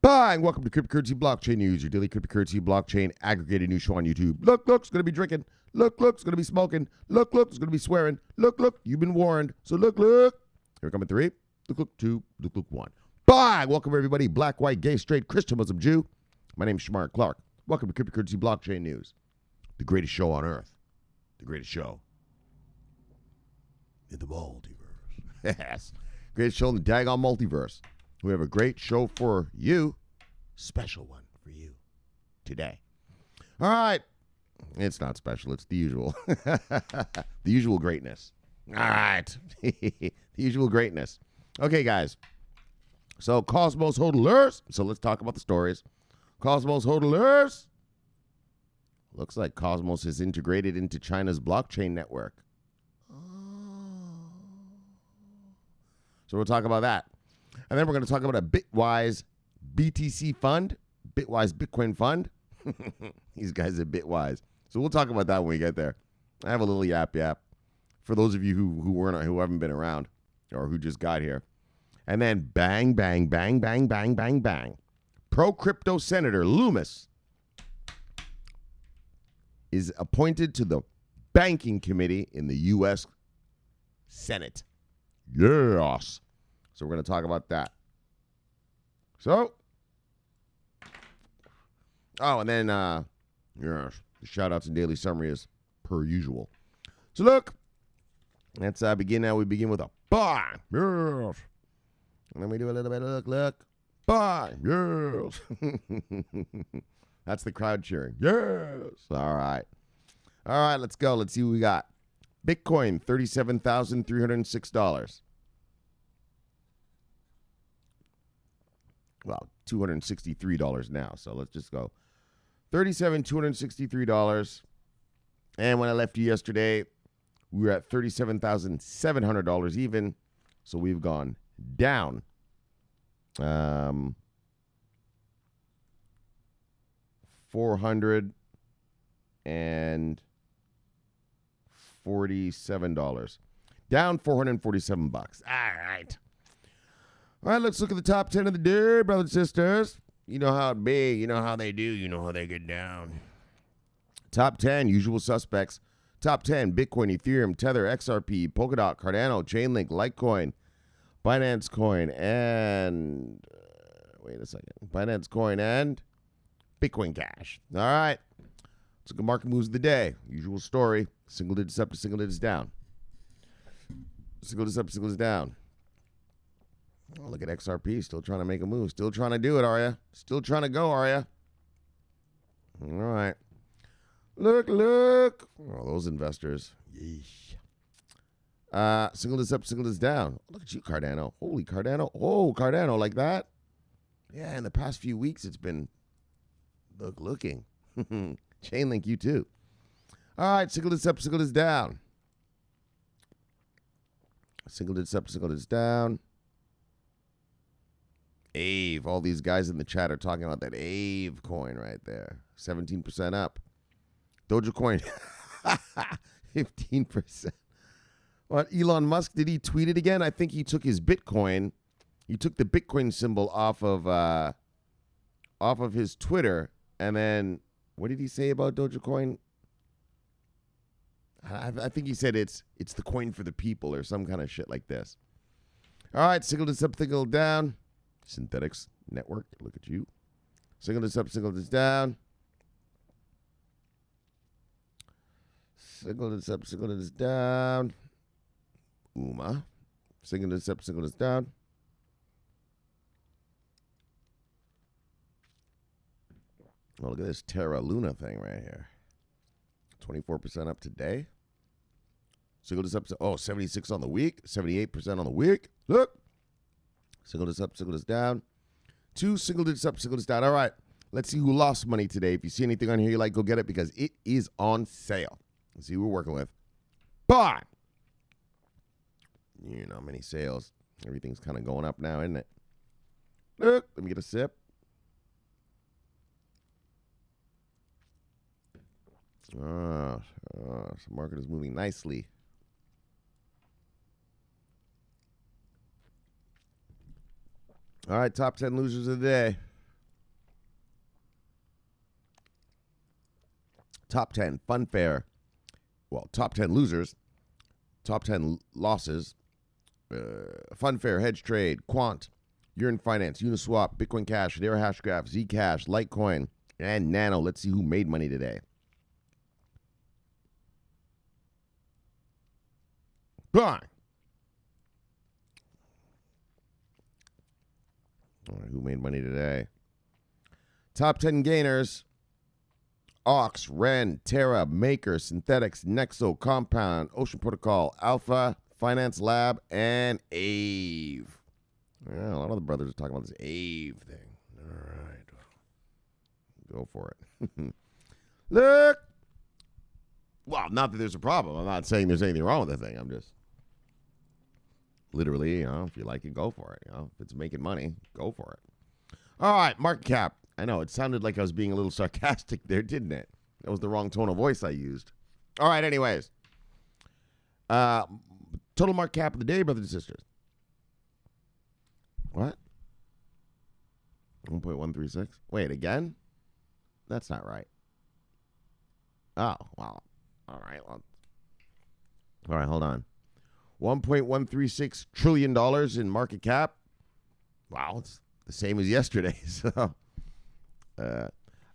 Bye, and welcome to Cryptocurrency Blockchain News, your daily cryptocurrency blockchain aggregated news show on YouTube. Look, it's going to be drinking. Look, it's going to be smoking. Look, it's going to be swearing. Look, you've been warned. So look. Here we come at 3. Look, 2. Look, 1. Bye, welcome everybody. Black, white, gay, straight, Christian, Muslim, Jew. My name is Shomari Clarke. Welcome to Cryptocurrency Blockchain News, the greatest show on earth. The greatest show in the multiverse. Yes, greatest show in the daggone multiverse. We have a great show for you, special one for you today. All right. It's not special. It's the usual. The usual greatness. All right. The usual greatness. Okay, guys. So Cosmos hodlers. So let's talk about the stories. Cosmos hodlers. Looks like Cosmos is integrated into China's blockchain network. So we'll talk about that. And then we're going to talk about a Bitwise BTC fund, Bitwise Bitcoin fund. These guys are Bitwise. So we'll talk about that when we get there. I have a little yap for those of you who haven't been around or who just got here. And then bang. Pro-crypto Senator Lummis is appointed to the banking committee in the U.S. Senate. Yes. So we're going to talk about that. So, and then, the shout-outs and daily summary as per usual. So look, let's begin now. We begin with a buy. Yes. And then we do a little bit of look. Buy. Yes. That's the crowd cheering. Yes. All right, let's go. Let's see what we got. Bitcoin, $37,306. Well, $263 now. So let's just go. $37,263. And when I left you yesterday, we were at $37,700 even. So we've gone down. $447. Down $447. All right. All right, let's look at the top 10 of the day, brothers and sisters. You know how it be. You know how they do. You know how they get down. Top 10, usual suspects. Top 10, Bitcoin, Ethereum, Tether, XRP, Polkadot, Cardano, Chainlink, Litecoin, Binance Coin, and... wait a second. Binance Coin and Bitcoin Cash. All right. Let's look at market moves of the day. Usual story. Single digits up to single digits down. Single digits up, single digits down. Oh, look at XRP, still trying to make a move. Still trying to do it, are you? Still trying to go, are you? All right. Look. Oh, those investors. Yeesh. Single is up, single is down. Look at you, Cardano. Holy Cardano. Oh, Cardano, like that? Yeah, in the past few weeks, it's been looking. Chainlink, you too. All right, single is up, single is down. Single is up, single is down. Ave. All these guys in the chat are talking about that Ave coin right there. 17% up. Dogecoin, 15%. What, Elon Musk, did he tweet it again? I think he took his Bitcoin. He took the Bitcoin symbol off of his Twitter. And then, what did he say about Dogecoin? I think he said it's the coin for the people or some kind of shit like this. All right, single is up, single down. Synthetics Network, look at you. Single is up, single is down. Single is up, single is down. UMA. Single is up, single is down. Oh, look at this Terra Luna thing right here. 24% up today. Single is up, 76 on the week. 78% on the week. Look. Single is up, single is down. 2 single digits up, single is down. All right. Let's see who lost money today. If you see anything on here you like, go get it because it is on sale. Let's see who we're working with. Buy. You know, many sales. Everything's kind of going up now, isn't it? Look, let me get a sip. The market is moving nicely. All right, top 10 losers of the day. Top 10 funfair. Well, top 10 losers. Top 10 losses. Funfair, Hedge Trade, Quant, Yearn Finance, Uniswap, Bitcoin Cash, Hedera Hashgraph, Zcash, Litecoin, and Nano. Let's see who made money today. Bang! All right, who made money today? Top 10 gainers. Ox, Ren, Terra, Maker, Synthetics, Nexo, Compound, Ocean Protocol, Alpha, Finance Lab, and Aave. Yeah, a lot of the brothers are talking about this Aave thing. All right. Go for it. Look! Well, not that there's a problem. I'm not saying there's anything wrong with the thing. I'm just literally, if you like it, go for it. If it's making money, go for it. All right, market cap. I know, it sounded like I was being a little sarcastic there, didn't it? That was the wrong tone of voice I used. All right, anyways. Total market cap of the day, brothers and sisters. What? 1.136? Wait, again? That's not right. Oh, well. All right, hold on. $1.136 trillion in market cap. Wow, it's the same as yesterday, so...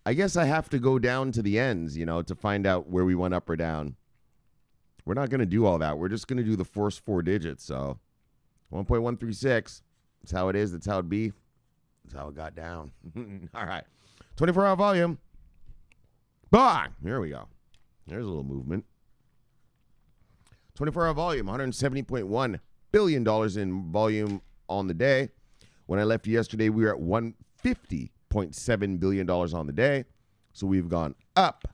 I guess I have to go down to the ends, to find out where we went up or down. We're not going to do all that. We're just going to do the first 4 digits. So 1.136. That's how it is. That's how it be. That's how it got down. All right. 24-hour volume. Bang! Here we go. There's a little movement. 24-hour volume. $170.1 billion in volume on the day. When I left yesterday, we were at $150.7 billion on the day. So we've gone up.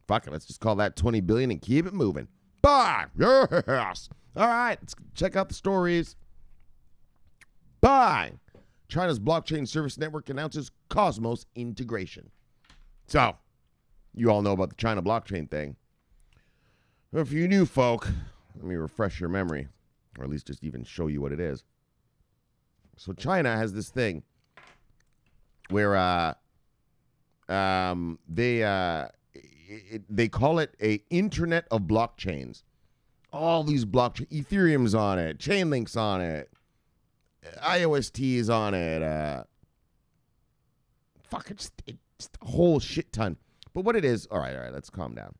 Fuck it, let's just call that 20 billion and keep it moving. Bang! Yes! All right, let's check out the stories. Bang! China's blockchain service network announces Cosmos integration. So, you all know about the China blockchain thing. If you new folk, let me refresh your memory, or at least just even show you what it is. So China has this thing where they call it a internet of blockchains. All these blockchain, Ethereum's on it, Chainlink's on it, IOST is on it. It's a whole shit ton. But what it is, all right, let's calm down.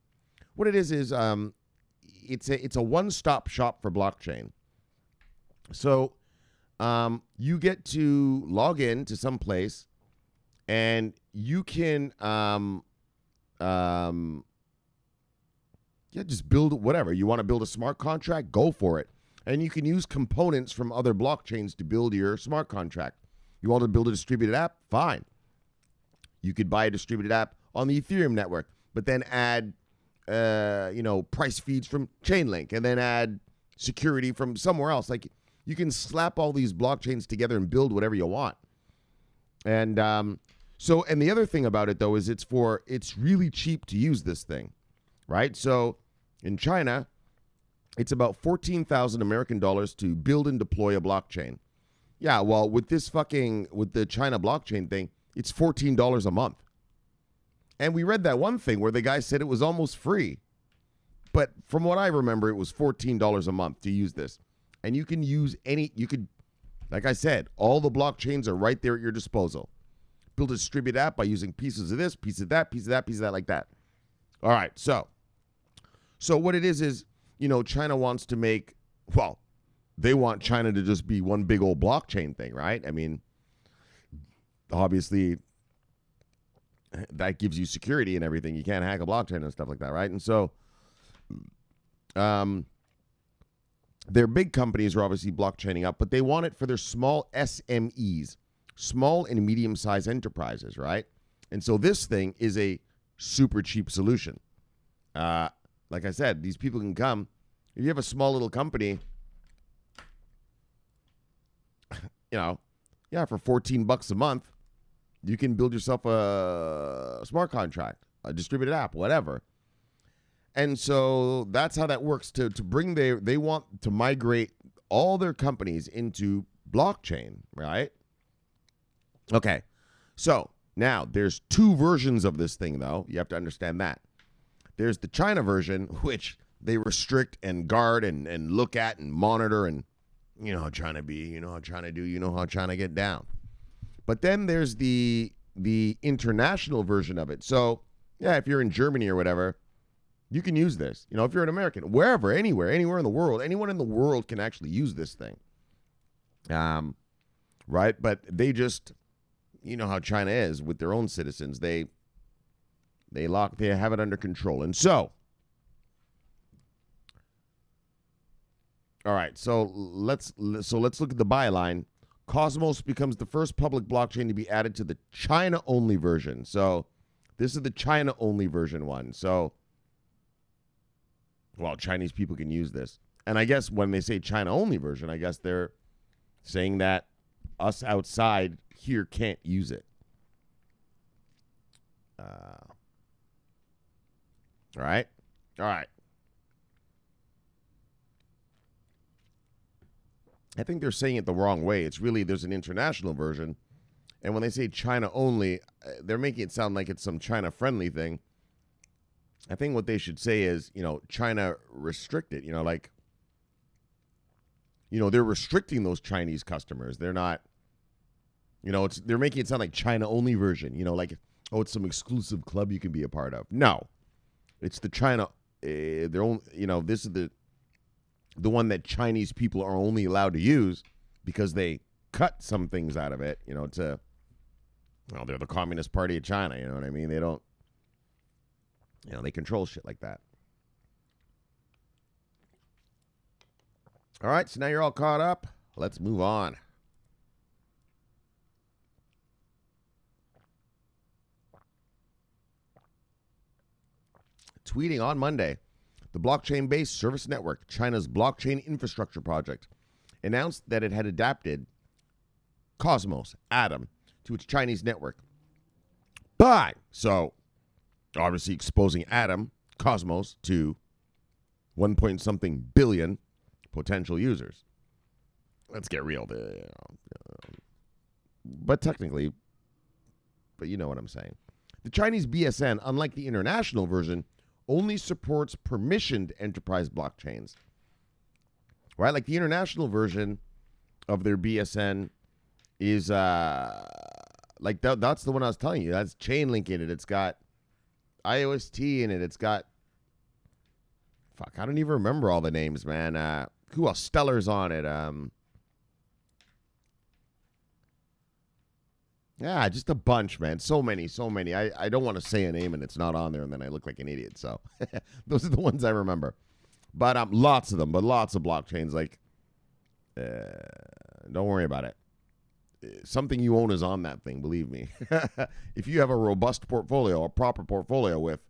What it is it's a one-stop shop for blockchain. So you get to log in to some place, and you can just build whatever. You want to build a smart contract, go for it. And you can use components from other blockchains to build your smart contract. You want to build a distributed app? Fine. You could buy a distributed app on the Ethereum network, but then add price feeds from Chainlink, and then add security from somewhere else. Like, you can slap all these blockchains together and build whatever you want. And and the other thing about it, though, is it's really cheap to use this thing, right? So in China, it's about 14,000 American dollars to build and deploy a blockchain. Yeah, well, with the China blockchain thing, it's $14 a month. And we read that one thing where the guy said it was almost free. But from what I remember, it was $14 a month to use this. And you can use like I said, all the blockchains are right there at your disposal. Build a distributed app by using pieces of this, piece of that, piece of that, piece of that, like that. All right, so what it is, China wants to they want China to just be one big old blockchain thing, right? I mean, obviously, that gives you security and everything. You can't hack a blockchain and stuff like that, right? And so, their big companies are obviously blockchaining up, but they want it for their small SMEs, small and medium-sized enterprises, right? And so this thing is a super cheap solution. Like I said, these people can come. If you have a small little company, for $14 a month, you can build yourself a smart contract, a distributed app, whatever. And so that's how that works. To bring they want to migrate all their companies into blockchain, right? Okay. So Now, there's two versions of this thing, though. You have to understand that. There's the China version, which they restrict and guard and look at and monitor, and you know how China be, you know how China do, you know how China get down. But then there's the international version of it. So, yeah, if you're in Germany or whatever, you can use this. You know, if you're an American, wherever, anywhere in the world, anyone in the world can actually use this thing. Right? But they just, you know how China is with their own citizens. They have it under control. And so, all right, so let's look at the byline. Cosmos becomes the first public blockchain to be added to the China-only version. So this is the China-only version one. So, well, Chinese people can use this. And I guess when they say China-only version, I guess they're saying that us outside here can't use it. All right. I think they're saying it the wrong way. It's really, there's an international version. And when they say China only, they're making it sound like it's some China-friendly thing. I think what they should say is, you know, China restricted, you know, like, you know, they're restricting those Chinese customers. They're not, you know, they're making it sound like China-only version, you know, like, oh, it's some exclusive club you can be a part of. No, it's the China, their own, you know, this is the one that Chinese people are only allowed to use because they cut some things out of it, you know, well, they're the Communist Party of China, you know what I mean? They don't, you know, they control shit like that. All right, so now you're all caught up. Let's move on. Tweeting on Monday, the blockchain-based service network, China's blockchain infrastructure project, announced that it had adapted Cosmos, Atom, to its Chinese network. So obviously exposing Atom, Cosmos, to 1-point-something billion potential users. Let's get real. But technically, but you know what I'm saying. The Chinese BSN, unlike the international version, only supports permissioned enterprise blockchains. Right? Like the international version of their BSN is like that's the one I was telling you. That's Chainlink in it. It's got IOST in it. It's got I don't even remember all the names, man. Who else? Stellar's on it. Yeah, just a bunch, man. So many. I don't want to say a name and it's not on there and then I look like an idiot. So those are the ones I remember. But lots of them, but lots of blockchains. Like, don't worry about it. Something you own is on that thing, believe me. If you have a robust portfolio, a proper portfolio with,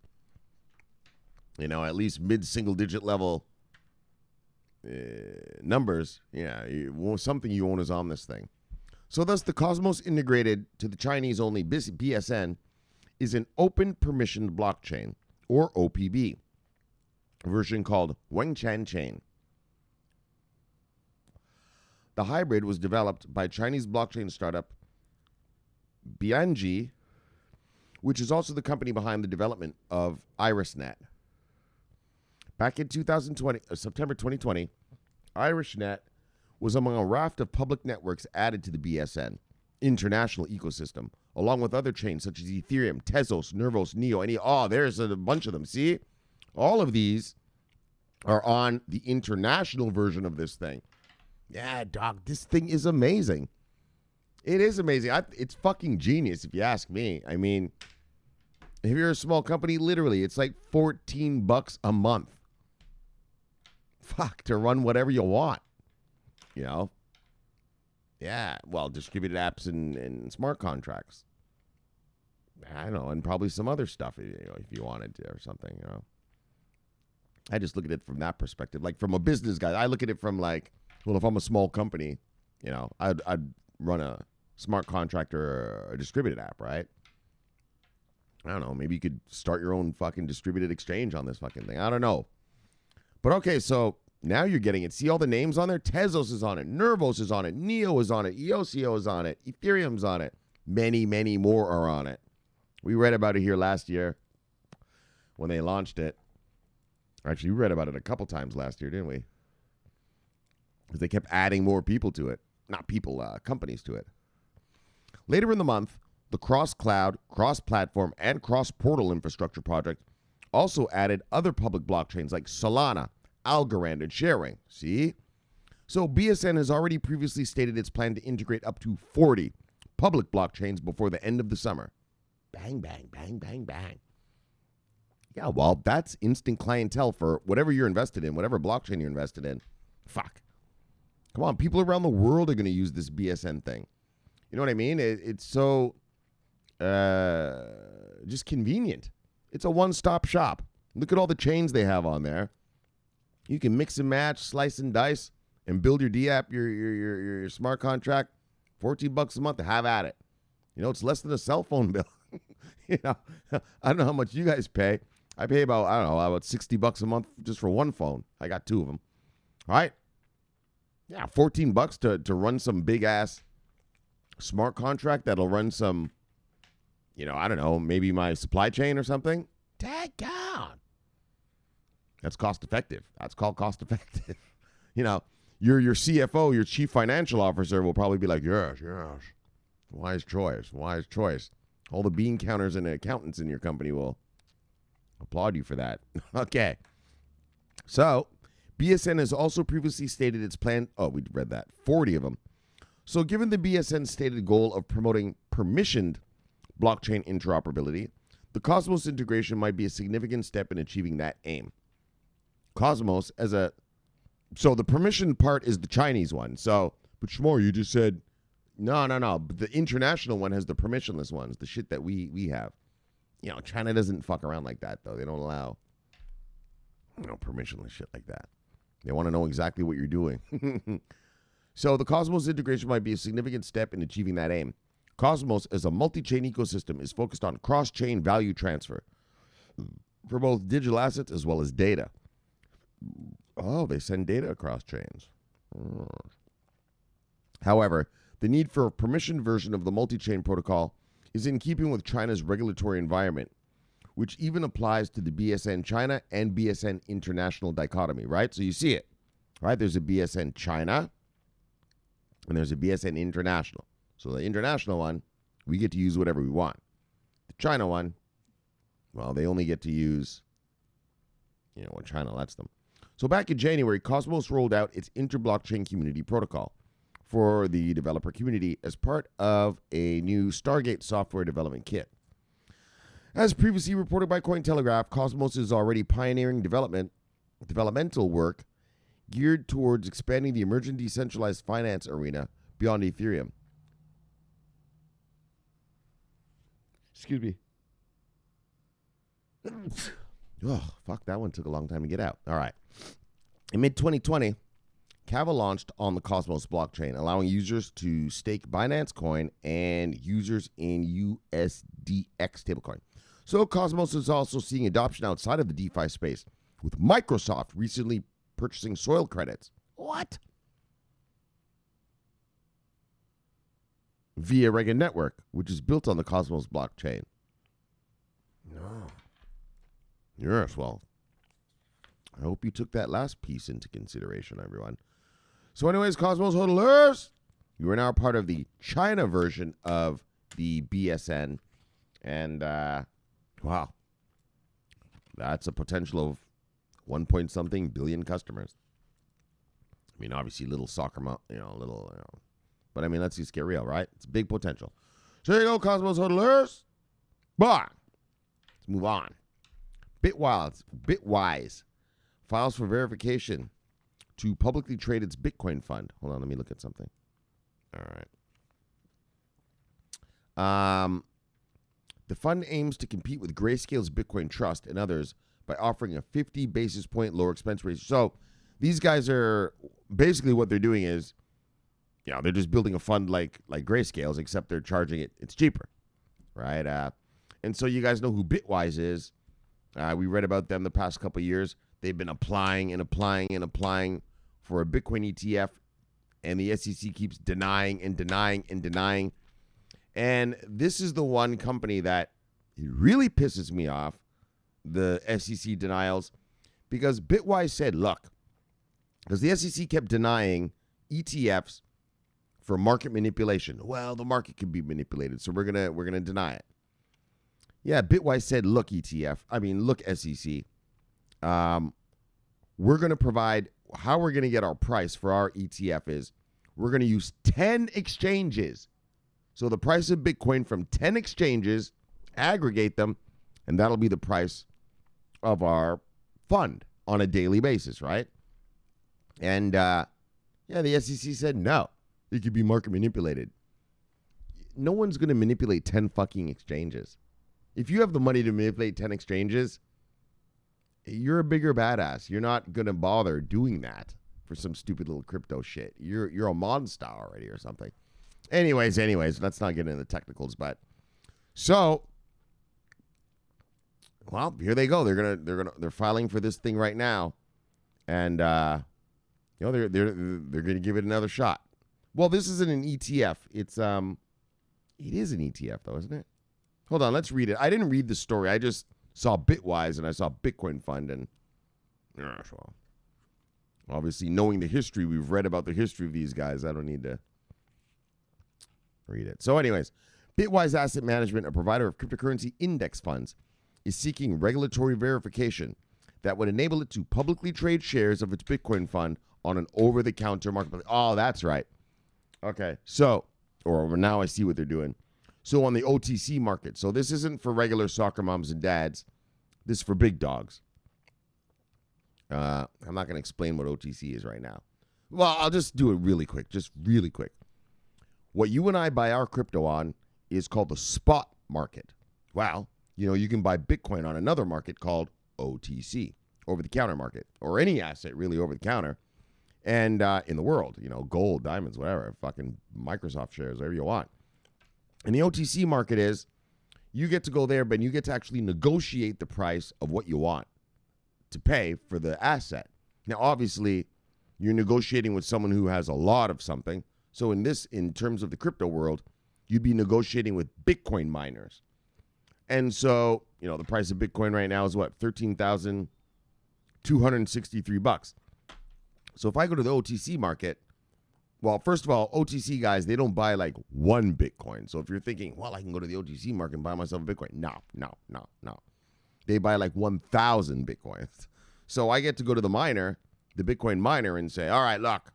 you know, at least mid-single digit level numbers, yeah, something you own is on this thing. So thus, the Cosmos integrated to the Chinese-only BSN is an open permissioned blockchain, or OPB, a version called Wenchen Chain. The hybrid was developed by Chinese blockchain startup Bianji, which is also the company behind the development of IrisNet. Back in September 2020, IrisNet was among a raft of public networks added to the BSN international ecosystem, along with other chains such as Ethereum, Tezos, Nervos, Neo, and there's a bunch of them. See? All of these are on the international version of this thing. Yeah, dog, this thing is amazing. It is amazing. It's fucking genius, if you ask me. I mean, if you're a small company, literally, it's like $14 a month. Fuck, to run whatever you want. You know? Yeah, well, distributed apps and smart contracts. I don't know, and probably some other stuff, you know, if you wanted to or something, you know. I just look at it from that perspective. Like, from a business guy, I look at it from like, well, if I'm a small company, you know, I'd run a smart contract or a distributed app, right? I don't know, maybe you could start your own fucking distributed exchange on this fucking thing. I don't know. But okay, so now you're getting it. See all the names on there? Tezos is on it. Nervos is on it. Neo is on it. EOCO is on it. Ethereum's on it. Many, many more are on it. We read about it here last year when they launched it. Actually, we read about it a couple times last year, didn't we? Because they kept adding more people to it. Not people, companies to it. Later in the month, the cross-cloud, cross-platform, and cross-portal infrastructure project also added other public blockchains like Solana, Algorand, and Sharing. See? So BSN has already previously stated its plan to integrate up to 40 public blockchains before the end of the summer. Bang, bang, bang, bang, bang. Yeah, well, that's instant clientele for whatever you're invested in, whatever blockchain you're invested in. Fuck. Come on, people around the world are going to use this BSN thing. You know what I mean? It's so just convenient. It's a one-stop shop. Look at all the chains they have on there. You can mix and match, slice and dice, and build your DApp, your smart contract. $14 a month to have at it. You know, it's less than a cell phone bill. You know, I don't know how much you guys pay. I pay about, I don't know, about $60 a month just for one phone. I got two of them. All right. Yeah, $14 to run some big ass smart contract that'll run some, you know, I don't know, maybe my supply chain or something. Daggone. That's cost effective. That's called cost effective. You know, your CFO, your chief financial officer will probably be like, yes. Wise choice. All the bean counters and accountants in your company will applaud you for that. Okay. So, BSN has also previously stated its plan. Oh, we read that. 40 of them. So, given the BSN stated goal of promoting permissioned blockchain interoperability, the Cosmos integration might be a significant step in achieving that aim. Cosmos so the permission part is the Chinese one. So, but Shomari, you just said, no. But the international one has the permissionless ones, the shit that we have. You know, China doesn't fuck around like that, though. They don't allow, permissionless shit like that. They want to know exactly what you're doing. So the Cosmos integration might be a significant step in achieving that aim. Cosmos, as a multi-chain ecosystem, is focused on cross-chain value transfer for both digital assets as well as data. Oh, they send data across chains. However, the need for a permissioned version of the multi-chain protocol is in keeping with China's regulatory environment, which even applies to the BSN China and BSN International dichotomy, right? So you see it, right? There's a BSN China and there's a BSN International. So the international one, we get to use whatever we want. The China one, well, they only get to use, what China lets them. So back in January, Cosmos rolled out its inter-blockchain community protocol for the developer community as part of a new Stargate software development kit. As previously reported by Cointelegraph, Cosmos is already pioneering developmental work geared towards expanding the emerging decentralized finance arena beyond Ethereum. Excuse me. Oh, fuck, that one took a long time to get out. All right. In mid-2020, Kava launched on the Cosmos blockchain, allowing users to stake Binance Coin and users in USDX stablecoin. So Cosmos is also seeing adoption outside of the DeFi space, with Microsoft recently purchasing soil credits. What? Via Rega Network, which is built on the Cosmos blockchain. No. Yes, well, I hope you took that last piece into consideration, everyone. So anyways, Cosmos hodlers, you are now part of the China version of the BSN. And, wow, that's a potential of 1 billion customers. I mean, obviously, little soccer, but I mean, let's just get real, right? It's big potential. So there you go, Cosmos hodlers. But let's move on. Bitwise files for verification to publicly trade its Bitcoin fund. Hold on, let me look at something. All right. The fund aims to compete with Grayscale's Bitcoin Trust and others by offering a 50 basis point lower expense ratio. So these guys are basically what they're doing is, they're just building a fund like Grayscale's, except they're charging it's cheaper, right? And so you guys know who Bitwise is. We read about them the past couple of years. They've been applying for a Bitcoin ETF, and the SEC keeps denying. And this is the one company that really pisses me off, the SEC denials, because Bitwise said, look, because the SEC kept denying ETFs for market manipulation. Well, the market can be manipulated, so we're gonna deny it. Yeah, Bitwise said, look, look, SEC, we're gonna provide, how we're gonna get our price for our ETF is we're gonna use 10 exchanges. So the price of Bitcoin from 10 exchanges, aggregate them, and that'll be the price of our fund on a daily basis, right? And the SEC said no, it could be market manipulated. No one's going to manipulate 10 fucking exchanges. If you have the money to manipulate 10 exchanges, you're a bigger badass. You're not going to bother doing that for some stupid little crypto shit. You're a monster already or something. Anyways, let's not get into the technicals, but so, well, here they go. They're filing for this thing right now, and they're gonna give it another shot. Well, this isn't an ETF. It is an ETF though, isn't it? Hold on, let's read it. I didn't read the story. I just saw Bitwise and I saw Bitcoin Fund, and well, obviously knowing the history, we've read about the history of these guys. I don't need to read it. So anyways, Bitwise Asset Management, a provider of cryptocurrency index funds, is seeking regulatory verification that would enable it to publicly trade shares of its Bitcoin fund on an over-the-counter marketplace. Oh, that's right. Okay, so, or now I see what they're doing. So on the OTC market. So this isn't for regular soccer moms and dads. This is for big dogs. I'm not going to explain what OTC is right now. Well, I'll just do it really quick. What you and I buy our crypto on is called the spot market. Well, you can buy Bitcoin on another market called OTC, over-the-counter market, or any asset really over-the-counter. And in the world, gold, diamonds, whatever, fucking Microsoft shares, whatever you want. And the OTC market is, you get to go there, but you get to actually negotiate the price of what you want to pay for the asset. Now, obviously, you're negotiating with someone who has a lot of something. So in terms of the crypto world, you'd be negotiating with Bitcoin miners. And so, the price of Bitcoin right now is what? $13,263. So if I go to the OTC market, well, first of all, OTC guys, they don't buy like one Bitcoin. So if you're thinking, well, I can go to the OTC market and buy myself a Bitcoin. No. They buy like 1,000 Bitcoins. So I get to go to the Bitcoin miner, and say, all right, look,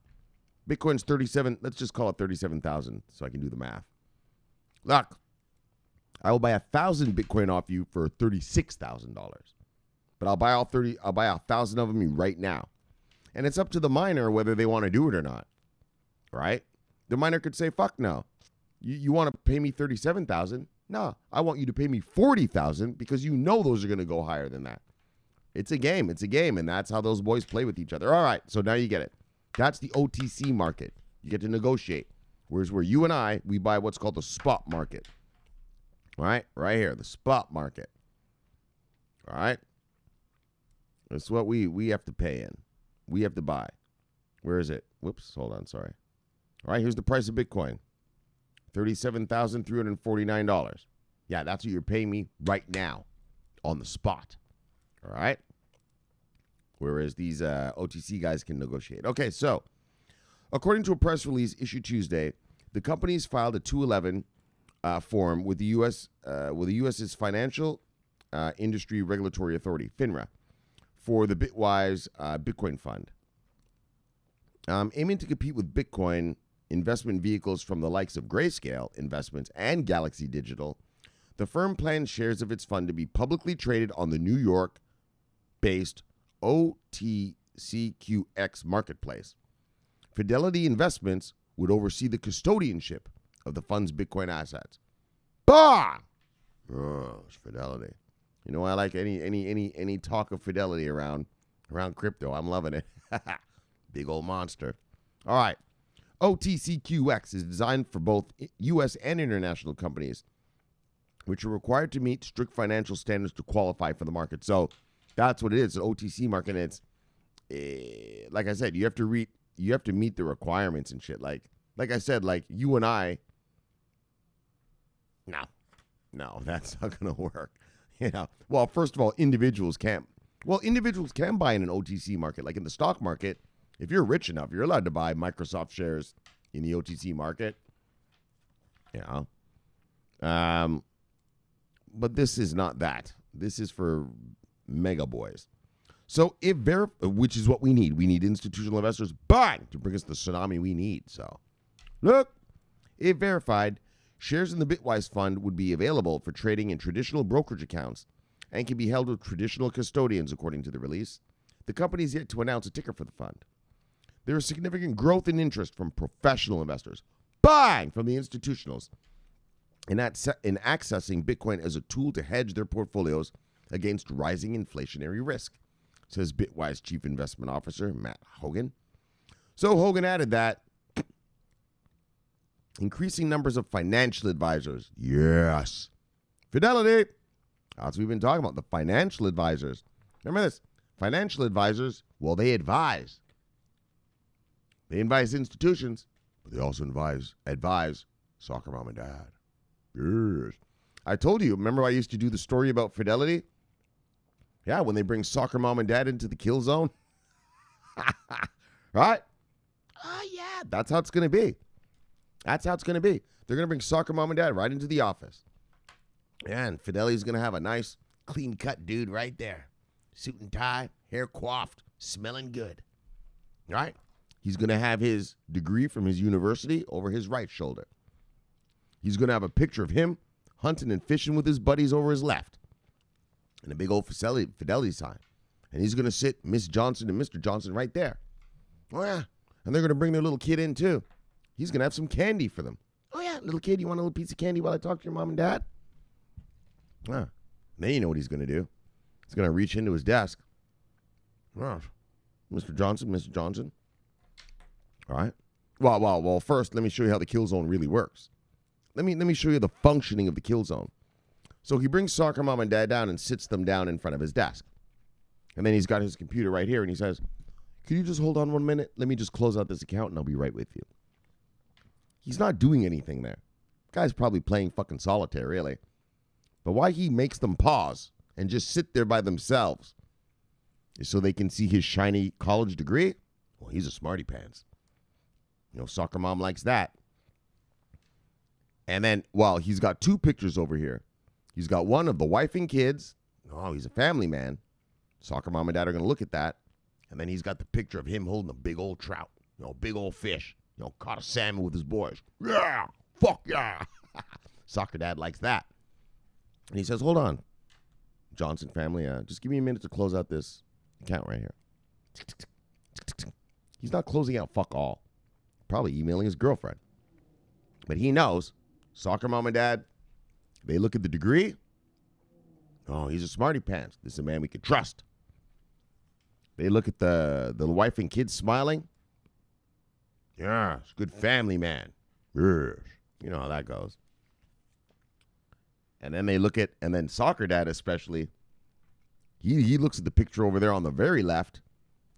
Bitcoin's 37, let's just call it 37,000 so I can do the math. Look, I will buy 1,000 Bitcoin off you for $36,000. But I'll buy 1,000 of them right now. And it's up to the miner whether they want to do it or not. Right? The miner could say, fuck no. You want to pay me $37,000? No, I want you to pay me $40,000 because those are going to go higher than that. It's a game, and that's how those boys play with each other. All right, so now you get it. That's the OTC market. You get to negotiate. Whereas where you and I, we buy what's called the spot market. All right, right here, the spot market. All right? That's what we have to pay in. We have to buy. Where is it? Whoops, hold on, sorry. All right, here's the price of Bitcoin. $37,349. Yeah, that's what you're paying me right now on the spot. All right? Whereas these OTC guys can negotiate. Okay, so according to a press release issued Tuesday, the company's filed a 211 form with the U.S.'s Financial Industry Regulatory Authority, FINRA, for the Bitwise Bitcoin Fund. Aiming to compete with Bitcoin investment vehicles from the likes of Grayscale Investments and Galaxy Digital, the firm plans shares of its fund to be publicly traded on the New York-based OTCQX marketplace. Fidelity Investments would oversee the custodianship of the fund's Bitcoin assets. Bah! Oh, it's Fidelity. I like any talk of Fidelity around crypto. I'm loving it. Big old monster. All right. OTCQX is designed for both U.S. and international companies, which are required to meet strict financial standards to qualify for the market. So that's what it is, an OTC market. And it's, like I said, you have to meet the requirements and shit. Like I said, like you and I, No, that's not going to work. Well, first of all, individuals can't. Well, individuals can buy in an OTC market. Like in the stock market, if you're rich enough, you're allowed to buy Microsoft shares in the OTC market. But this is not that. This is for mega boys. So which is what we need. We need institutional investors, bang, to bring us the tsunami we need. So, look, if verified, shares in the Bitwise fund would be available for trading in traditional brokerage accounts and can be held with traditional custodians, according to the release. The company is yet to announce a ticker for the fund. There is significant growth in interest from professional investors, bang, from the institutionals, in accessing Bitcoin as a tool to hedge their portfolios against rising inflationary risk, says Bitwise Chief Investment Officer Matt Hogan. So Hogan added that increasing numbers of financial advisors, yes, Fidelity, that's what we've been talking about, the financial advisors. Remember this, financial advisors, well, they advise. They advise institutions, but they also advise soccer mom and dad. Yes. I told you, remember I used to do the story about Fidelity? Yeah, when they bring soccer mom and dad into the kill zone. Right? Oh, yeah, that's how it's going to be. That's how it's going to be. They're going to bring soccer mom and dad right into the office. And Fidelity's going to have a nice, clean-cut dude right there. Suit and tie, hair coiffed, smelling good. Right? He's going to have his degree from his university over his right shoulder. He's going to have a picture of him hunting and fishing with his buddies over his left. And a big old Fidelity sign. And he's going to sit Miss Johnson and Mr. Johnson right there. Oh, yeah. And they're going to bring their little kid in, too. He's going to have some candy for them. Oh, yeah, little kid, you want a little piece of candy while I talk to your mom and dad? Ah, then you know what he's going to do. He's going to reach into his desk. Oh, Mr. Johnson, Mr. Johnson. All right. Well, first, let me show you how the kill zone really works. Let me show you the functioning of the kill zone. So he brings soccer mom and dad down and sits them down in front of his desk. And then he's got his computer right here, and he says, "Can you just hold on 1 minute? Let me just close out this account, and I'll be right with you." He's not doing anything there. Guy's probably playing fucking solitaire, really. But why he makes them pause and just sit there by themselves is so they can see his shiny college degree? Well, he's a smarty pants. Soccer mom likes that. And then, well, he's got two pictures over here. He's got one of the wife and kids. Oh, he's a family man. Soccer mom and dad are going to look at that. And then he's got the picture of him holding a big old trout, big old fish, caught a salmon with his boys. Yeah, fuck yeah. Soccer dad likes that. And he says, "Hold on, Johnson family, just give me a minute to close out this account right here." He's not closing out fuck all. Probably emailing his girlfriend. But he knows, soccer mom and dad, they look at the degree. Oh, he's a smarty pants. This is a man we can trust. They look at the wife and kids smiling. Yeah, it's a good family man. Yes. You know how that goes. And then they look at, and then soccer dad especially, he looks at the picture over there on the very left.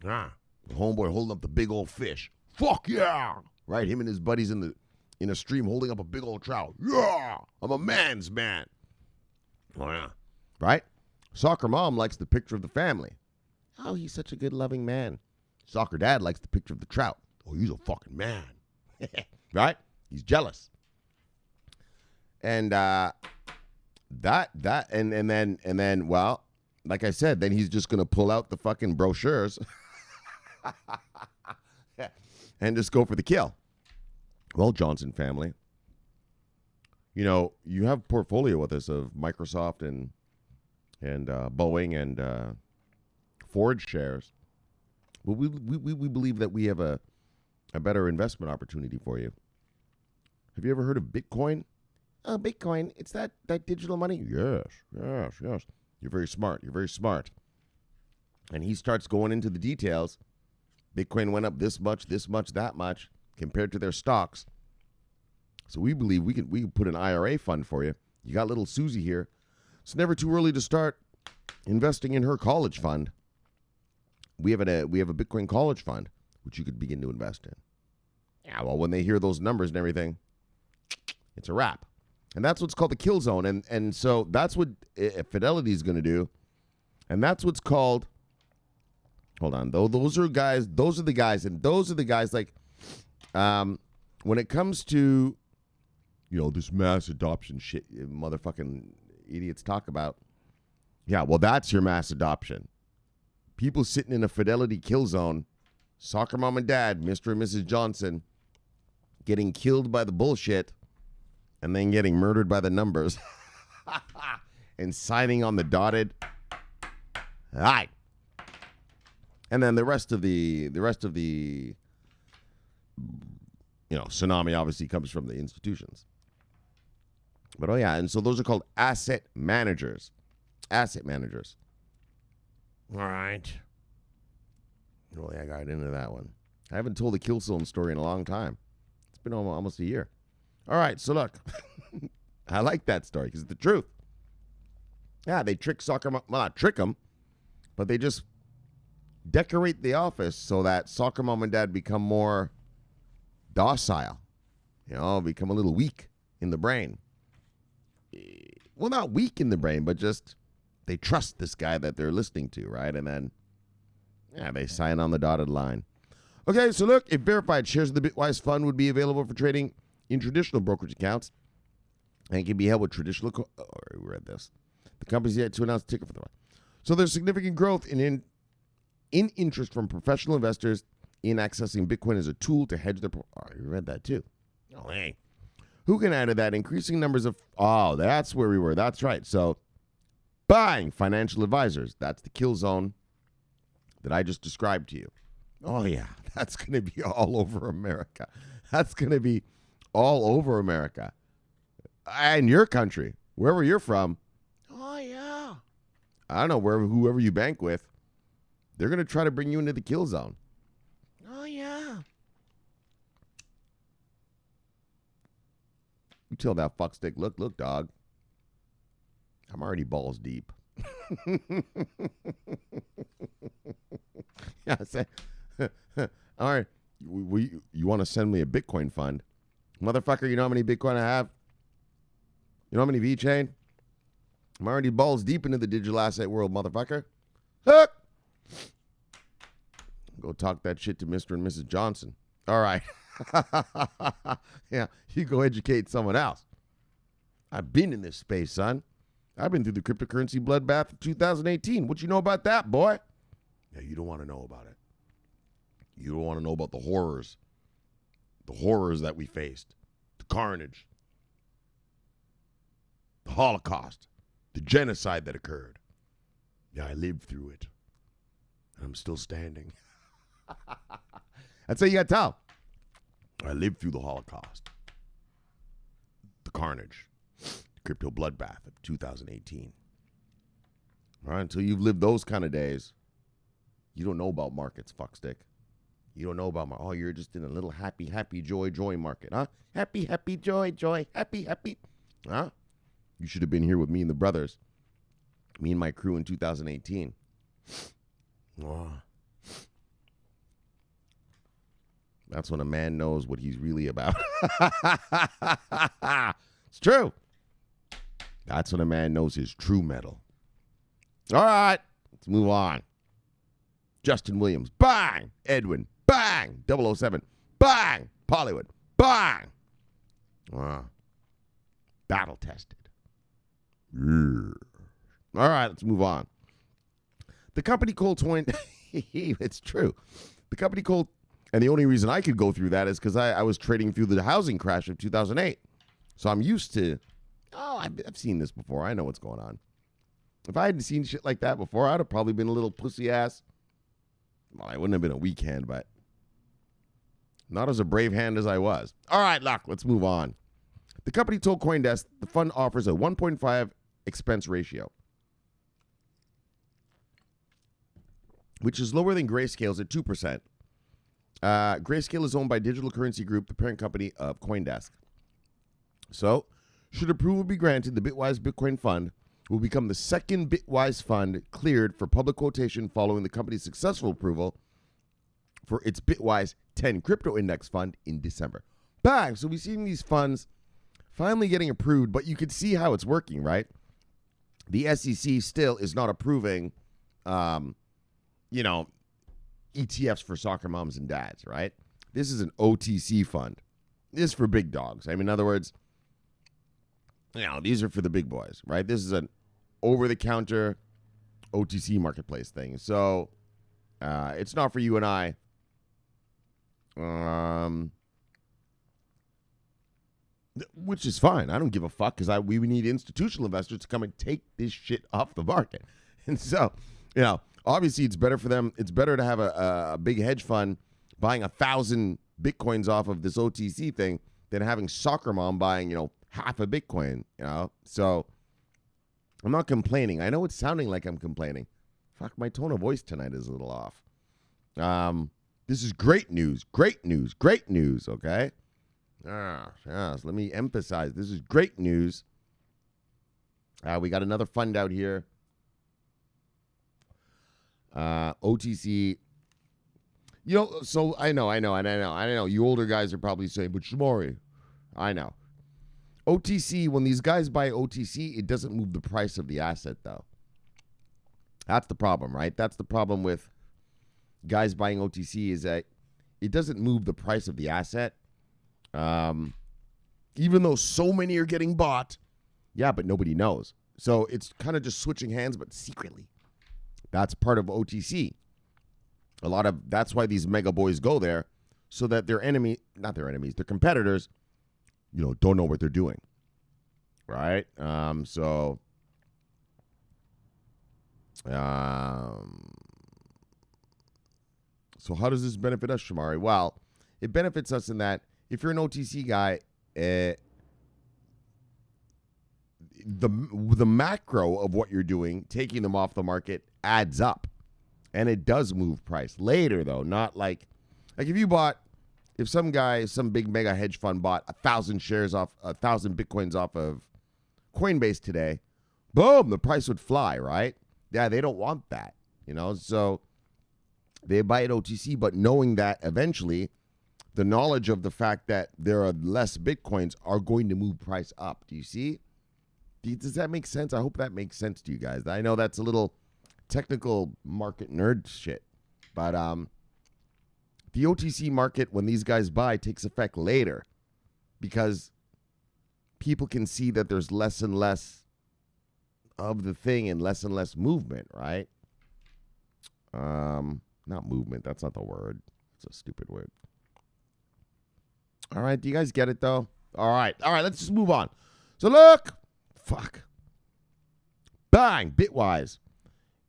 The homeboy holding up the big old fish. Fuck yeah! Right, him and his buddies in a stream holding up a big old trout. Yeah! I'm a man's man. Oh yeah. Right? Soccer mom likes the picture of the family. Oh, he's such a good loving man. Soccer dad likes the picture of the trout. Oh, he's a fucking man. Right? He's jealous. And and then well, like I said, then he's just gonna pull out the fucking brochures and just go for the kill. Well, Johnson family, you have a portfolio with us of Microsoft and Boeing and Ford shares. Well, we believe that we have a better investment opportunity for you. Have you ever heard of Bitcoin? Oh, Bitcoin, it's that digital money? Yes. You're very smart. And he starts going into the details. Bitcoin went up this much, that much, compared to their stocks. So we believe we can put an IRA fund for you. You got little Susie here. It's never too early to start investing in her college fund. We have a Bitcoin college fund, which you could begin to invest in. Yeah, well, when they hear those numbers and everything, it's a wrap. And that's what's called the kill zone. And so that's what Fidelity is going to do. And that's what's called, hold on, though, those are the guys like, when it comes to, this mass adoption shit motherfucking idiots talk about. Yeah, well, that's your mass adoption. People sitting in a Fidelity kill zone, soccer mom and dad, Mr. and Mrs. Johnson, getting killed by the bullshit and then getting murdered by the numbers and signing on the dotted. All right. And then the rest of the tsunami obviously comes from the institutions. But and so those are called asset managers. Asset managers. All right. Really, I got into that one. I haven't told the kill zone story in a long time. It's been almost a year. All right, so look. I like that story because it's the truth. Yeah, they trick soccer mom. Well, not trick them, but they just decorate the office so that soccer mom and dad become more docile. Become a little weak in the brain. Well, not weak in the brain, but just they trust this guy that they're listening to, right? And then, they sign on the dotted line. Okay, so look, if verified shares of the Bitwise fund would be available for trading in traditional brokerage accounts and can be held with traditional... we read this. The company's yet to announce the ticker for the fund. So there's significant growth in interest from professional investors in accessing Bitcoin as a tool to hedge their... we read that too. Oh, hey. Who can add to that? Increasing numbers of... Oh, that's where we were. That's right. So buying financial advisors. That's the kill zone that I just described to you. Oh, yeah. That's going to be all over America. That's going to be all over America. And your country, wherever you're from. Oh, yeah. I don't know, whoever you bank with, they're going to try to bring you into the kill zone. Oh, yeah. You tell that fuckstick, look, dog. I'm already balls deep. Yeah, say, all right, you want to send me a Bitcoin fund? Motherfucker, you know how many Bitcoin I have? You know how many VeChain? I'm already balls deep into the digital asset world, motherfucker. Look! Go talk that shit to Mr. and Mrs. Johnson. All right. Yeah, you go educate someone else. I've been in this space, son. I've been through the cryptocurrency bloodbath of 2018. What you know about that, boy? Yeah, you don't want to know about it. You don't want to know about the horrors that we faced, the carnage, the Holocaust, the genocide that occurred. Yeah, I lived through it, and I'm still standing. That's how you got to tell. I lived through the Holocaust, the carnage, the crypto bloodbath of 2018. All right, until you've lived those kind of days, you don't know about markets, fuckstick. You don't know about you're just in a little happy, joy market, huh? Happy, joy, happy. Huh? You should have been here with me and the brothers. Me and my crew in 2018. Oh. That's when a man knows what he's really about. It's true. That's when a man knows his true mettle. All right, let's move on. Justin Williams, bang. Edwin, bang. 007, bang. Hollywood, bang. Battle tested. Yeah. All right, let's move on. The company called it's true. The company called, and the only reason I could go through that is because I was trading through the housing crash of 2008. So I'm used to, I've seen this before. I know what's going on. If I hadn't seen shit like that before, I'd have probably been a little pussy ass. Well, I wouldn't have been a weak hand, but not as a brave hand as I was. All right, look, let's move on. The company told CoinDesk the fund offers a 1.5 expense ratio, which is lower than Grayscale's at 2%. Grayscale is owned by Digital Currency Group, the parent company of CoinDesk. So, should approval be granted, the Bitwise Bitcoin Fund will become the second Bitwise fund cleared for public quotation following the company's successful approval for its Bitwise 10 Crypto Index Fund in December. Bang! So we've seen these funds finally getting approved, but you could see how it's working, right? The SEC still is not approving, ETFs for soccer moms and dads, right? This is an OTC fund. This is for big dogs. I mean, in other words, these are for the big boys, right? This is an over-the-counter OTC marketplace thing. So it's not for you and I. Which is fine. I don't give a fuck because we need institutional investors to come and take this shit off the market. And so, obviously it's better for them. It's better to have a big hedge fund buying 1,000 Bitcoins off of this OTC thing than having soccer mom buying, half a Bitcoin, So I'm not complaining. I know it's sounding like I'm complaining. Fuck, my tone of voice tonight is a little off. This is great news, okay? Yes, let me emphasize. This is great news. We got another fund out here. OTC. So I know. You older guys are probably saying, but Shomari, I know. OTC, when these guys buy OTC, it doesn't move the price of the asset, though. That's the problem, right? That's the problem with guys buying OTC is that it doesn't move the price of the asset. Even though so many are getting bought, but nobody knows. So it's kind of just switching hands, but secretly. That's part of OTC. That's why these mega boys go there, so that their competitors, don't know what they're doing. Right? So how does this benefit us, Shomari? Well, it benefits us in that if you're an OTC guy, the macro of what you're doing, taking them off the market, adds up. And it does move price. Later, though, not like if some big mega hedge fund bought 1,000 Bitcoins off of Coinbase today, boom, the price would fly, right? Yeah, they don't want that, so they buy it OTC, but knowing that eventually the knowledge of the fact that there are less Bitcoins are going to move price up. Do you see? Does that make sense? I hope that makes sense to you guys. I know that's a little technical market nerd shit, but the OTC market, when these guys buy, takes effect later because people can see that there's less and less of the thing and less movement, right? Not movement. That's not the word. It's a stupid word. All right. Do you guys get it, though? All right. Let's just move on. So look. Fuck. Bang. Bitwise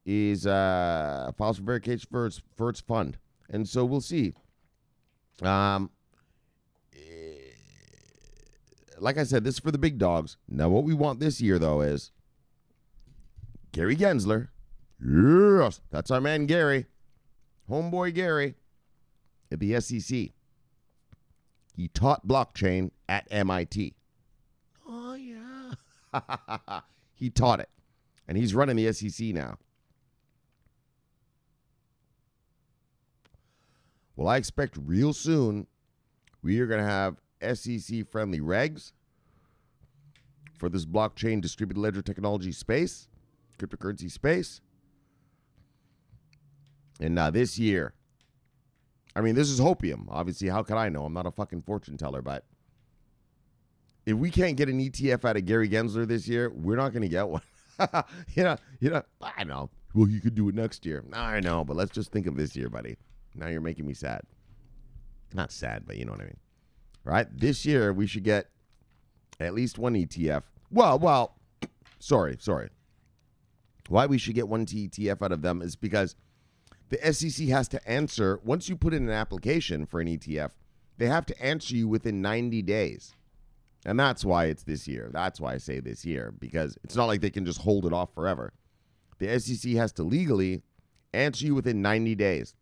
is files for verification for its fund. And so we'll see. Like I said, this is for the big dogs. Now, what we want this year, though, is Gary Gensler. Yes. That's our man, Gary. Homeboy Gary at the SEC. He taught blockchain at MIT. Oh, yeah. He taught it. And he's running the SEC now. Well, I expect real soon we are going to have SEC-friendly regs for this blockchain distributed ledger technology space, cryptocurrency space. And this year, this is hopium. Obviously, how could I know? I'm not a fucking fortune teller, but if we can't get an ETF out of Gary Gensler this year, we're not going to get one. I know. Well, you could do it next year. I know, but let's just think of this year, buddy. Now you're making me sad. Not sad, but you know what I mean. Right? This year, we should get at least one ETF. Well, sorry. Why we should get one ETF out of them is because the SEC has to answer, once you put in an application for an ETF, they have to answer you within 90 days. And that's why it's this year. That's why I say this year, because it's not like they can just hold it off forever. The SEC has to legally answer you within 90 days.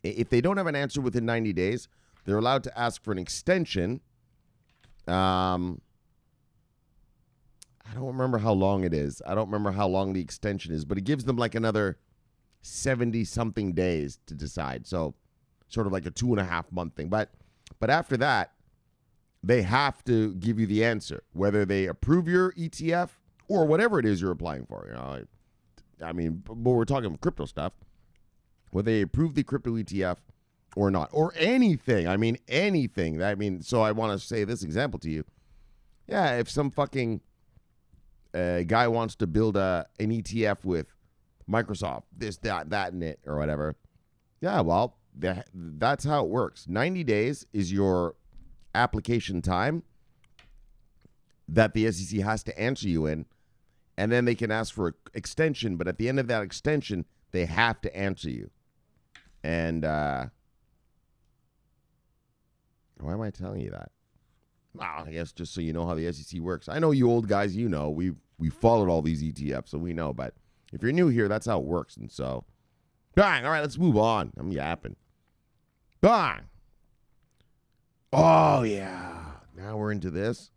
If they don't have an answer within 90 days, they're allowed to ask for an extension. I don't remember how long it is. I don't remember how long the extension is, but it gives them like another 70-something days to decide. So sort of like a 2.5 month thing. But after that, they have to give you the answer, whether they approve your ETF or whatever it is you're applying for. I mean, but we're talking crypto stuff. Whether they approve the crypto ETF or not, or anything. I mean, anything. So I want to say this example to you. Yeah, if some fucking guy wants to build an ETF with Microsoft, this, that, and it, or whatever. Yeah, well, that's how it works. 90 days is your application time that the SEC has to answer you in, and then they can ask for an extension, but at the end of that extension, they have to answer you. And why am I telling you that? Well, I guess just so you know how the SEC works. I know you old guys, we followed all these ETFs, so we know, but if you're new here, that's how it works. And so, bang, all right, let's move on. I'm yapping. Bang. Oh, yeah. Now we're into this.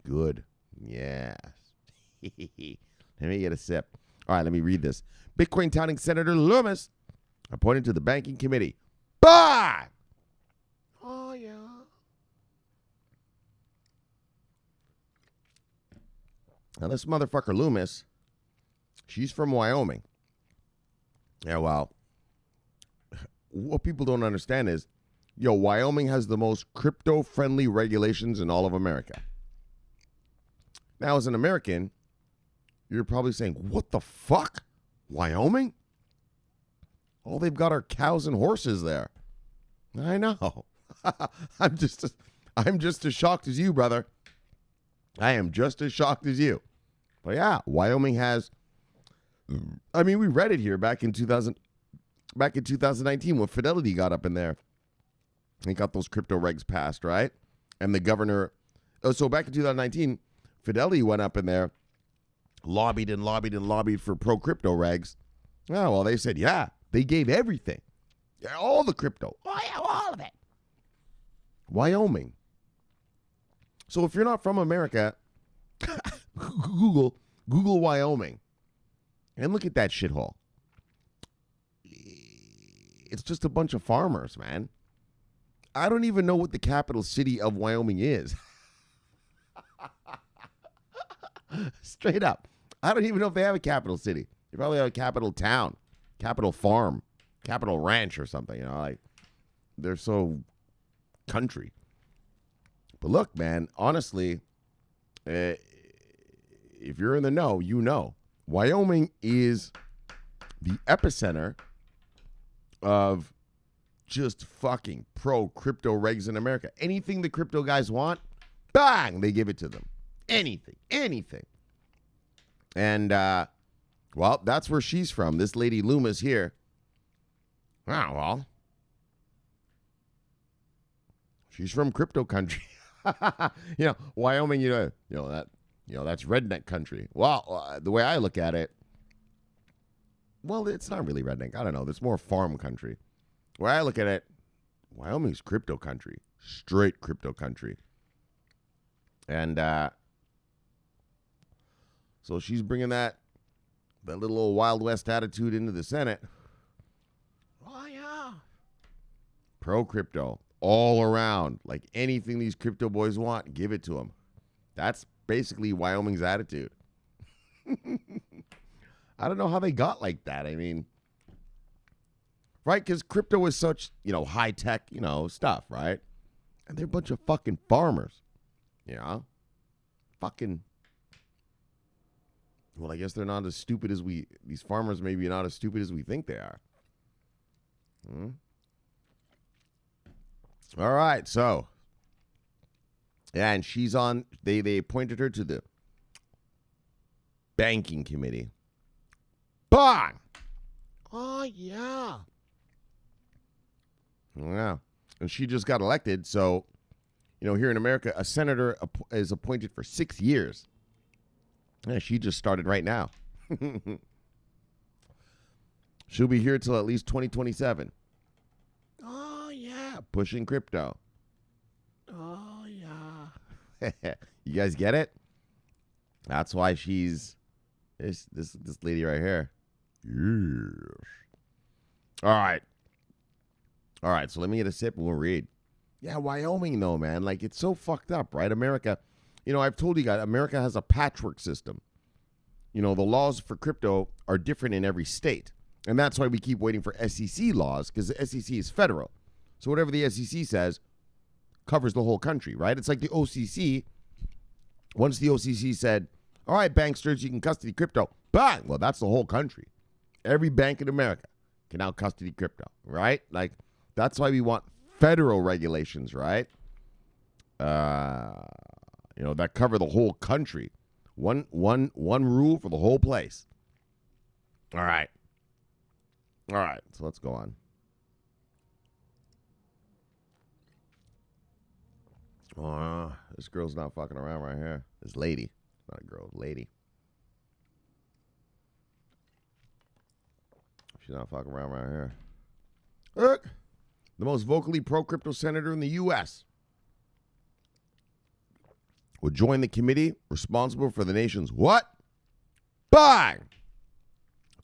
Good. Yes. Let me get a sip. All right, let me read this. Bitcoin-touting Senator Lummis appointed to the banking committee. Bang! Oh, yeah. Now, this motherfucker Lummis, she's from Wyoming. Yeah, well, what people don't understand is, Wyoming has the most crypto-friendly regulations in all of America. Now, as an American, you're probably saying, what the fuck? Wyoming? All they've got are cows and horses there. I know. I'm just as shocked as you, brother. I am just as shocked as you. But yeah, Wyoming has, we read it here back in 2019 when Fidelity got up in there and got those crypto regs passed, right? And the governor, so back in 2019, Fidelity went up in there, lobbied for pro-crypto regs. Oh, well, they said, yeah, they gave everything. Yeah, all the crypto. Oh, yeah, all of it. Wyoming. So if you're not from America, Google Wyoming and look at that shithole. It's just a bunch of farmers, man. I don't even know what the capital city of Wyoming is. Straight up. I don't even know if they have a capital city. They probably have a capital town, capital farm, capital ranch or something. They're so country. But look, man, honestly, if you're in the know, you know. Wyoming is the epicenter of just fucking pro-crypto regs in America. Anything the crypto guys want, bang, they give it to them. Anything. And, well, that's where she's from. This lady Lummis here. Oh, well. She's from crypto country. Wyoming, that's redneck country. Well, the way I look at it, well, it's not really redneck. I don't know. There's more farm country. The way I look at it, Wyoming's crypto country. Straight crypto country. And so she's bringing that little old Wild West attitude into the Senate. Oh, yeah. Pro-crypto. All around. Like anything these crypto boys want, give it to them. That's basically Wyoming's attitude. I don't know how they got like that. Right? Because crypto is such, high-tech, stuff, right? And they're a bunch of fucking farmers. Fucking. Well, I guess they're not as stupid as these farmers maybe not as stupid as we think they are. All right, so. Yeah, and she's on, they appointed her to the banking committee. Bang! Oh, yeah. Yeah. And she just got elected, so, here in America, a senator is appointed for 6 years. Yeah, she just started right now. She'll be here till at least 2027. Oh, yeah. Pushing crypto. Oh, yeah. You guys get it? That's why she's this lady right here. Yes. All right. So let me get a sip and we'll read. Yeah, Wyoming, though, man. Like, it's so fucked up, right? America, I've told you guys, America has a patchwork system. The laws for crypto are different in every state. And that's why we keep waiting for SEC laws, because the SEC is federal. So whatever the SEC says covers the whole country, right? It's like the OCC. Once the OCC said, all right, banksters, you can custody crypto. Bang! Well, that's the whole country. Every bank in America can now custody crypto, right? Like, that's why we want federal regulations, right? That cover the whole country. One rule for the whole place. All right. So let's go on. Oh, this girl's not fucking around right here. This lady. Not a girl, lady. She's not fucking around right here. Look. The most vocally pro-crypto senator in the U.S. will join the committee responsible for the nation's what? Bang!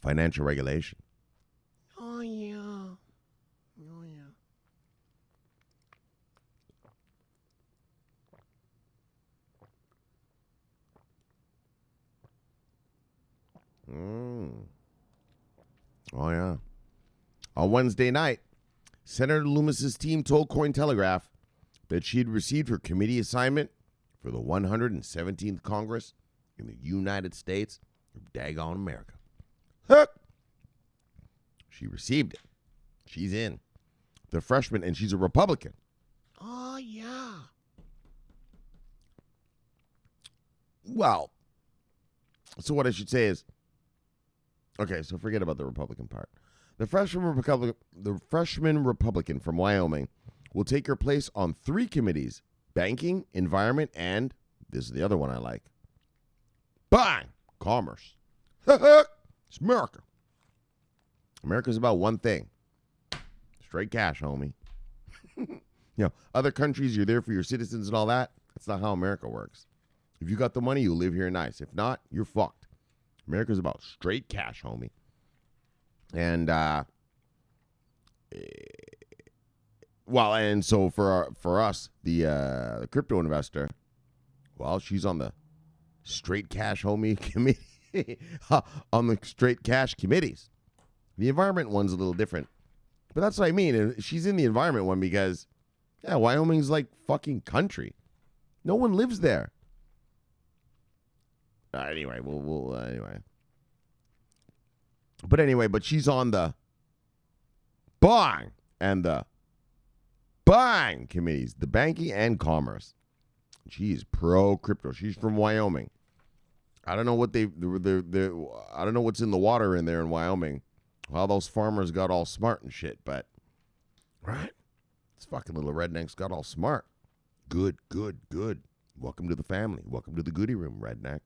Financial regulation. Oh, yeah. Oh, yeah. Oh, yeah. On Wednesday night, Senator Lummis' team told Cointelegraph that she had received her committee assignment for the 117th Congress in the United States of daggone America. Huh. She received it. She's in. The freshman, and she's a Republican. Oh, yeah. Well, so what I should say is, okay, so forget about the Republican part. The freshman Republican from Wyoming will take her place on 3 committees: banking, environment, and, this is the other one I like, bang, commerce. It's America. America's about one thing: straight cash, homie. Other countries, you're there for your citizens and all that. That's not how America works. If you got the money, you live here nice. If not, you're fucked. America's about straight cash, homie. And and so for us, the crypto investor, well, she's on the straight cash homie committee, on the straight cash committees. The environment one's a little different, but that's what I mean. She's in the environment one because, yeah, Wyoming's like fucking country. No one lives there. Anyway, anyway. But she's on the bang and the bang committees, the banking and commerce. She's pro crypto. She's from Wyoming. I don't know what I don't know what's in the water in there in Wyoming. Well, those farmers got all smart and shit, but right? This fucking little rednecks got all smart. Good. Welcome to the family. Welcome to the goodie room, redneck.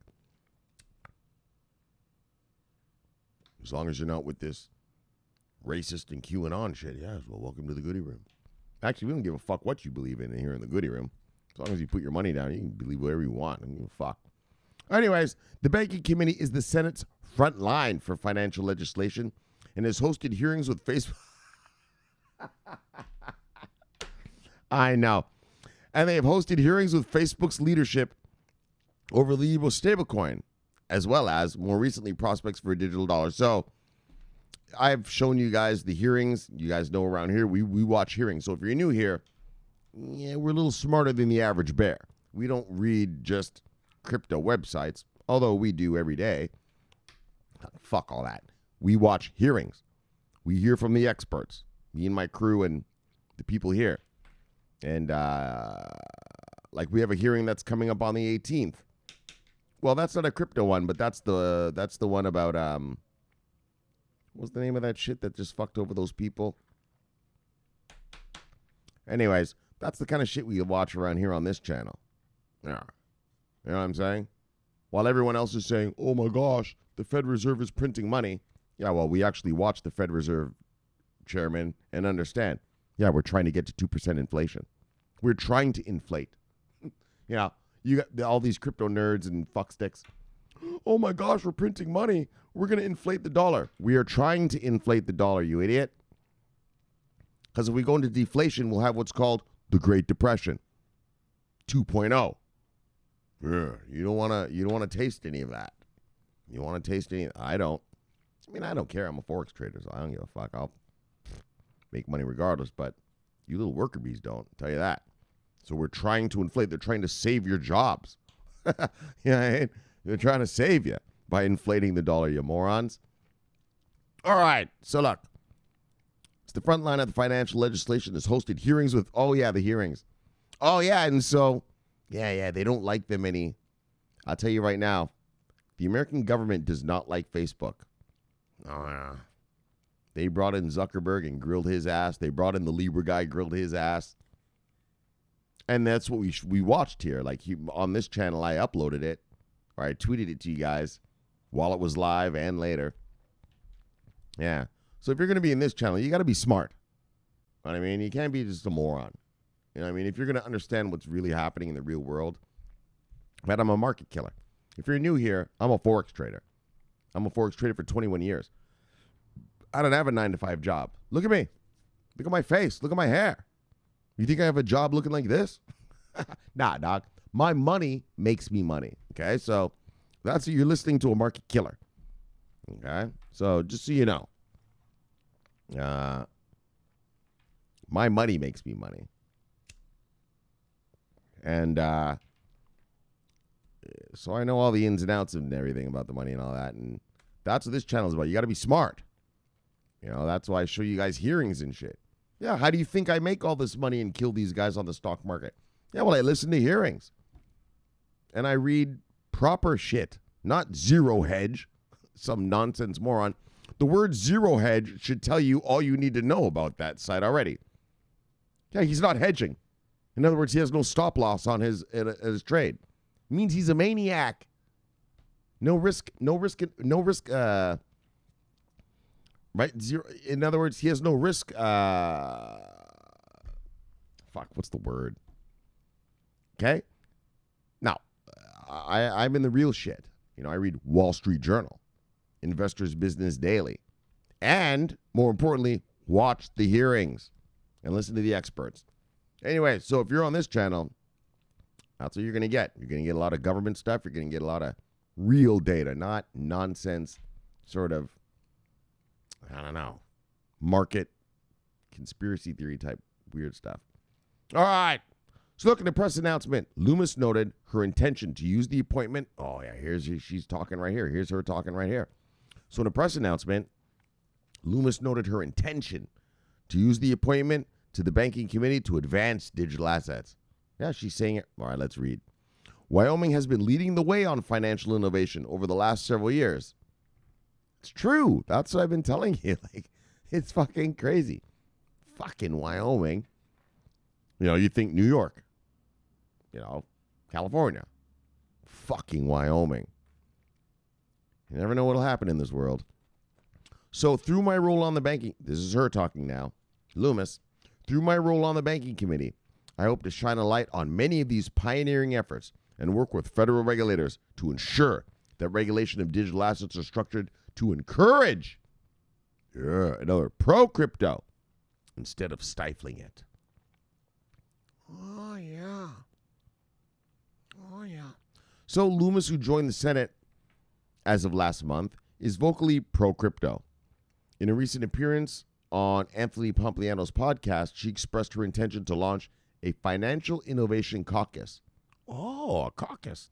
As long as you're not with this racist and QAnon shit, yeah, well, welcome to the goodie room. Actually, we don't give a fuck what you believe in here in the goodie room. As long as you put your money down, you can believe whatever you want. I don't give a fuck. Anyways, the Banking Committee is the Senate's front line for financial legislation and has hosted hearings with Facebook. I know. And they have hosted hearings with Facebook's leadership over the illegal stablecoin, as well as, more recently, prospects for a digital dollar. So I've shown you guys the hearings. You guys know around here, we watch hearings. So if you're new here, yeah, we're a little smarter than the average bear. We don't read just crypto websites, although we do every day. Fuck all that. We watch hearings. We hear from the experts, me and my crew and the people here. And like we have a hearing that's coming up on the 18th. Well, that's not a crypto one, but that's the one about what's the name of that shit that just fucked over those people? Anyways, that's the kind of shit we watch around here on this channel. Yeah. You know what I'm saying? While everyone else is saying, oh my gosh, the Fed Reserve is printing money. Yeah, well, we actually watch the Fed Reserve chairman and understand. Yeah, we're trying to get to 2% inflation. We're trying to inflate. Yeah, you got all these crypto nerds and fucksticks. Oh my gosh, we're printing money. We're going to inflate the dollar. We are trying to inflate the dollar, you idiot. Because if we go into deflation, we'll have what's called the Great Depression 2.0. Yeah, you don't want to taste any of that. You want to taste any? I don't. I mean, I don't care. I'm a forex trader, so I don't give a fuck. I'll make money regardless. But you little worker bees don't. I'll tell you that. So we're trying to inflate. They're trying to save your jobs. Yeah, they're trying to save you by inflating the dollar, you morons. All right. So look, it's the front line of the financial legislation has hosted hearings with. Oh yeah, the hearings. Oh yeah, and so yeah, they don't like them any. I'll tell you right now, the American government does not like Facebook. Oh yeah. They brought in Zuckerberg and grilled his ass. They brought in the Libra guy, grilled his ass. And that's what we watched here. Like on this channel, I uploaded it, or I tweeted it to you guys while it was live and later. Yeah. So if you're going to be in this channel, you got to be smart. You know what I mean? You can't be just a moron. You know what I mean? If you're going to understand what's really happening in the real world, but I'm a market killer. If you're new here, I'm a forex trader. I'm a forex trader for 21 years. I don't have a 9-to-5 job. Look at me. Look at my face. Look at my hair. You think I have a job looking like this? Nah, dog. My money makes me money. Okay, so that's you're listening to a market killer. Okay, so just so you know, my money makes me money, and so I know all the ins and outs and everything about the money and all that, and that's what this channel is about. You got to be smart. You know, that's why I show you guys hearings and shit. Yeah, how do you think I make all this money and kill these guys on the stock market? Yeah, well, I listen to hearings. And I read proper shit, not zero hedge, some nonsense moron. The word zero hedge should tell you all you need to know about that site already. Yeah, he's not hedging. In other words, he has no stop loss on his trade. It means he's a maniac. No risk. Right? Zero. In other words, he has no risk. What's the word? Okay? Now, I'm in the real shit. You know, I read Wall Street Journal, Investors Business Daily, and, more importantly, watch the hearings and listen to the experts. Anyway, so if you're on this channel, that's what you're going to get. You're going to get a lot of government stuff. You're going to get a lot of real data, not nonsense sort of, I don't know, market conspiracy theory type weird stuff. All right. So look at the press announcement. Lummis noted her intention to use the appointment. Oh, yeah, she's talking right here. Here's her talking right here. So in a press announcement, Lummis noted her intention to use the appointment to the banking committee to advance digital assets. Yeah, she's saying it. All right, let's read. Wyoming has been leading the way on financial innovation over the last several years. It's true. That's what I've been telling you. Like, it's fucking crazy. Fucking Wyoming. You know, you think New York. You know, California. Fucking Wyoming. You never know what'll happen in this world. So through my role on the banking, this is her talking now, Lummis, through my role on the banking committee, I hope to shine a light on many of these pioneering efforts and work with federal regulators to ensure that regulation of digital assets are structured to encourage another pro-crypto instead of stifling it. Oh, yeah. Oh, yeah. So Lummis, who joined the Senate as of last month, is vocally pro-crypto. In a recent appearance on Anthony Pompliano's podcast, she expressed her intention to launch a financial innovation caucus. Oh, a caucus.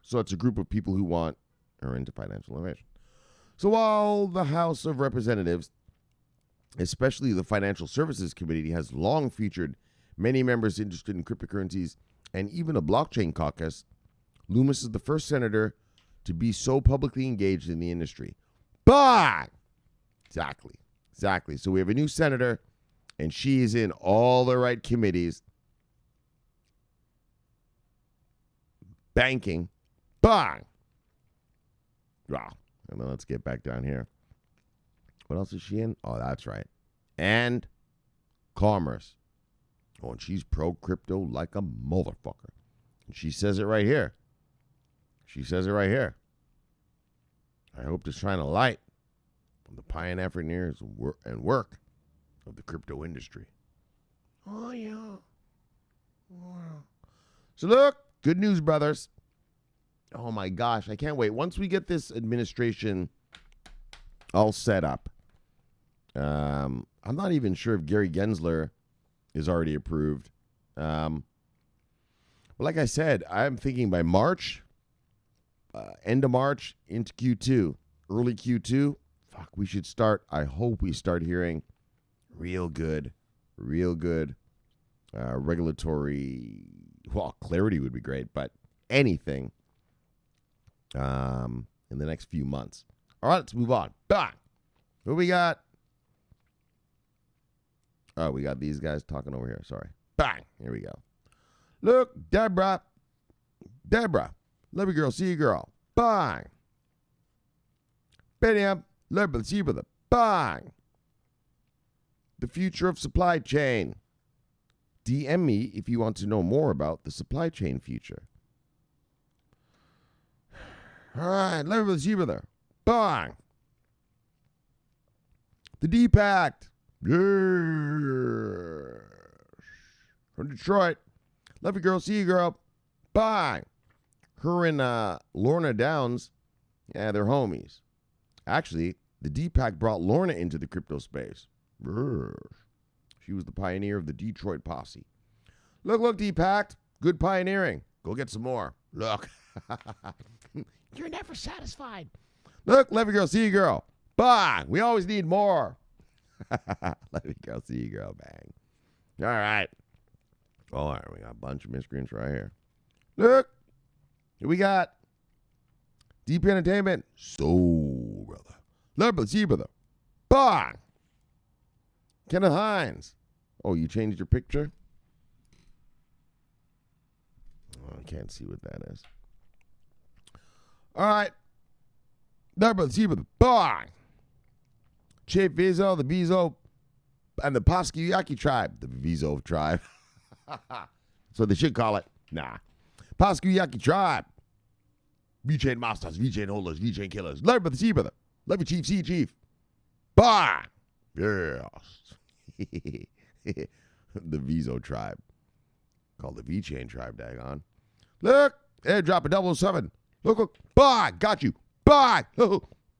So it's a group of people who are into financial innovation. So while the House of Representatives, especially the Financial Services Committee, has long featured many members interested in cryptocurrencies and even a blockchain caucus, Lummis is the first senator to be so publicly engaged in the industry. Bah! Exactly. So we have a new senator, and she is in all the right committees. Banking. Bang! Wow. And then let's get back down here. What else is she in? Oh, that's right. And commerce. Oh, and she's pro-crypto like a motherfucker. And she says it right here. I hope to shine a light on the pioneers and work of the crypto industry. Oh, yeah. Wow. So look, good news, brothers. Oh, my gosh. I can't wait. Once we get this administration all set up, I'm not even sure if Gary Gensler is already approved. But like I said, I'm thinking by March, end of March into Q2, early Q2, we should start. I hope we start hearing real good regulatory, clarity would be great, but anything in the next few months. All right, let's move on. Bang! What we got? Oh, we got these guys talking over here. Sorry. Bang! Here we go. Look, Deborah. Love you, girl. See you, girl. Bang! Bam! Love you, see you, brother. Bang! The future of supply chain. DM me if you want to know more about the supply chain future. All right, love you, see you, brother. Bang! The D-Pact. Yes. From Detroit. Love you, girl. See you, girl. Bye. Her and Lorna Downs, yeah, they're homies. Actually, the D-Pact brought Lorna into the crypto space. She was the pioneer of the Detroit posse. Look, D-Pact. Good pioneering. Go get some more. Look. You're never satisfied. Look, love you, girl. See you, girl. Bye. We always need more. Love you, girl. See you, girl. Bang. All right. All right. We got a bunch of miscreants right here. Look. Here we got Deep Entertainment. So, brother. Love you, see you, brother. Bang. Kenneth Hines. Oh, you changed your picture? Oh, I can't see what that is. All right. Love you, see you, brother. Bang. Chief Vizo, the Vizo, and the Paskuyaki tribe. The Vizo tribe. So they should call it. Nah. Paskuyaki tribe. V-Chain masters, V-Chain holders, V-Chain killers. Love you, brother, see you, brother. Love you, Chief, see you, Chief. Bang. Yes. The Vizo tribe. Called the V-Chain tribe, daggone. Look. Airdrop a 007. Look. Bang. Got you. Bang.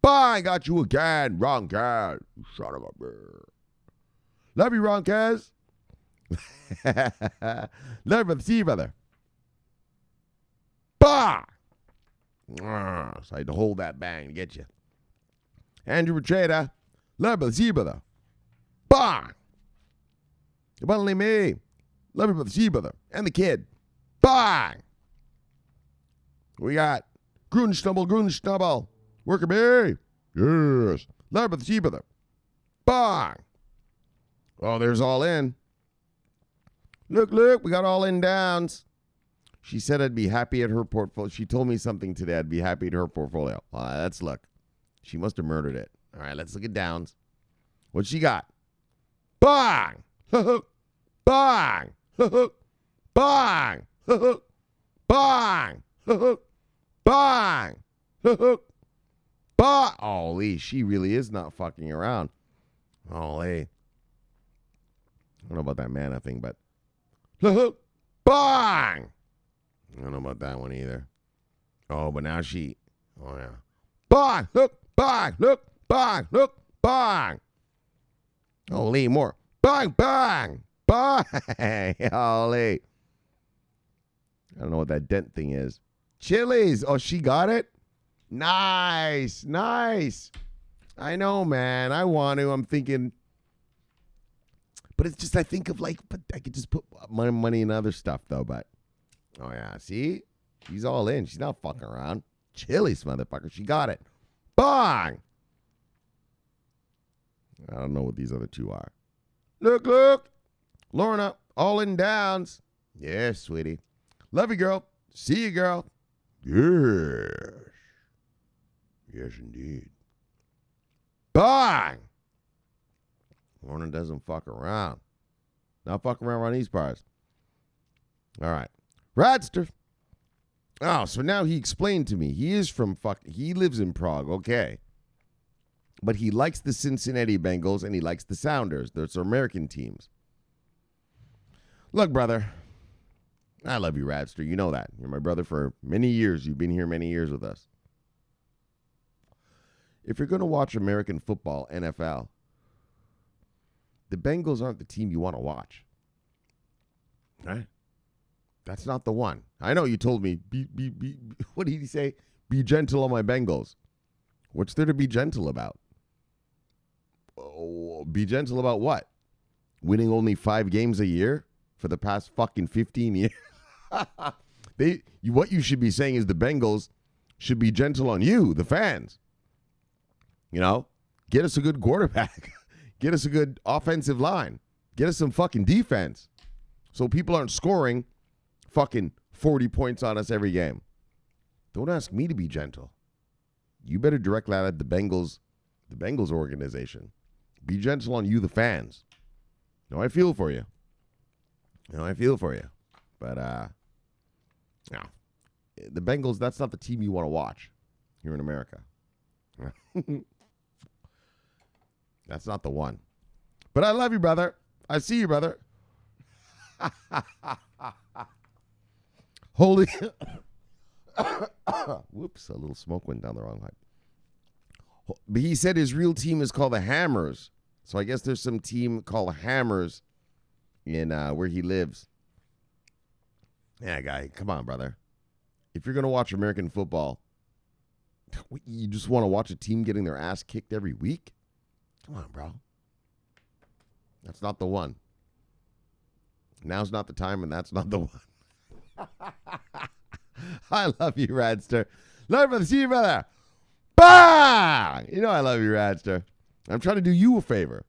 Bang, got you again, Ron Kaz. Son of a bird. Love you, Ron Kaz. Love you, see you, brother. Bah! So I had to hold that bang to get you. Andrew Petretta. Love you, see you, brother. Bah! Abundantly me. Love you, brother, see you, brother. And the kid. Bang! We got Grunstubble. Worker me. Yes. Love the see brother. Bang. Oh, there's all in. Look. We got all in downs. She said I'd be happy at her portfolio. She told me something today. I'd be happy at her portfolio. Let's look. She must have murdered it. All right, let's look at downs. What she got? Bang. Bang. Bang. Bang. Bang. Holy, she really is not fucking around. Holy. I don't know about that mana thing, but. Bang! I don't know about that one either. Oh, but now she. Oh, yeah. Bang! Look! Bang! Look! Bang! Look! Bang! Holy, more. Bang! Bang! Bang! Holy. I don't know what that dent thing is. Chili's. Oh, she got it? Nice. I know, man. I want to. I'm thinking. But it's just, I think of but I could just put my money in other stuff, though. But, oh, yeah. See? She's all in. She's not fucking around. Chili's, motherfucker. She got it. Bang! I don't know what these other two are. Look. Lorna, all in downs. Yes, sweetie. Love you, girl. See you, girl. Yes. Yes, indeed. Bang! Lorna doesn't fuck around. Not fucking around these parts. All right. Radster. Oh, so now he explained to me. He is from he lives in Prague, okay. But he likes the Cincinnati Bengals and he likes the Sounders. Those are American teams. Look, brother, I love you, Radster. You know that. You're my brother for many years. You've been here many years with us. If you're going to watch American football, NFL, the Bengals aren't the team you want to watch. Right? That's not the one. I know you told me, what did he say? Be gentle on my Bengals. What's there to be gentle about? Oh, be gentle about what? Winning only 5 games a year for the past fucking 15 years? What you should be saying is the Bengals should be gentle on you, the fans. You know, get us a good quarterback. Get us a good offensive line. Get us some fucking defense. So people aren't scoring fucking 40 points on us every game. Don't ask me to be gentle. You better direct that at the Bengals organization. Be gentle on you, the fans. No, I feel for you. But, no. The Bengals, that's not the team you want to watch here in America. That's not the one. But I love you, brother. I see you, brother. Holy. Whoops, a little smoke went down the wrong pipe. But he said his real team is called the Hammers. So I guess there's some team called Hammers in where he lives. Yeah, guy, come on, brother. If you're going to watch American football, you just want to watch a team getting their ass kicked every week? Come on, bro. That's not the one. Now's not the time, and that's not the one. I love you, Radster. Love you, brother. See you, brother. Bang! You know I love you, Radster. I'm trying to do you a favor.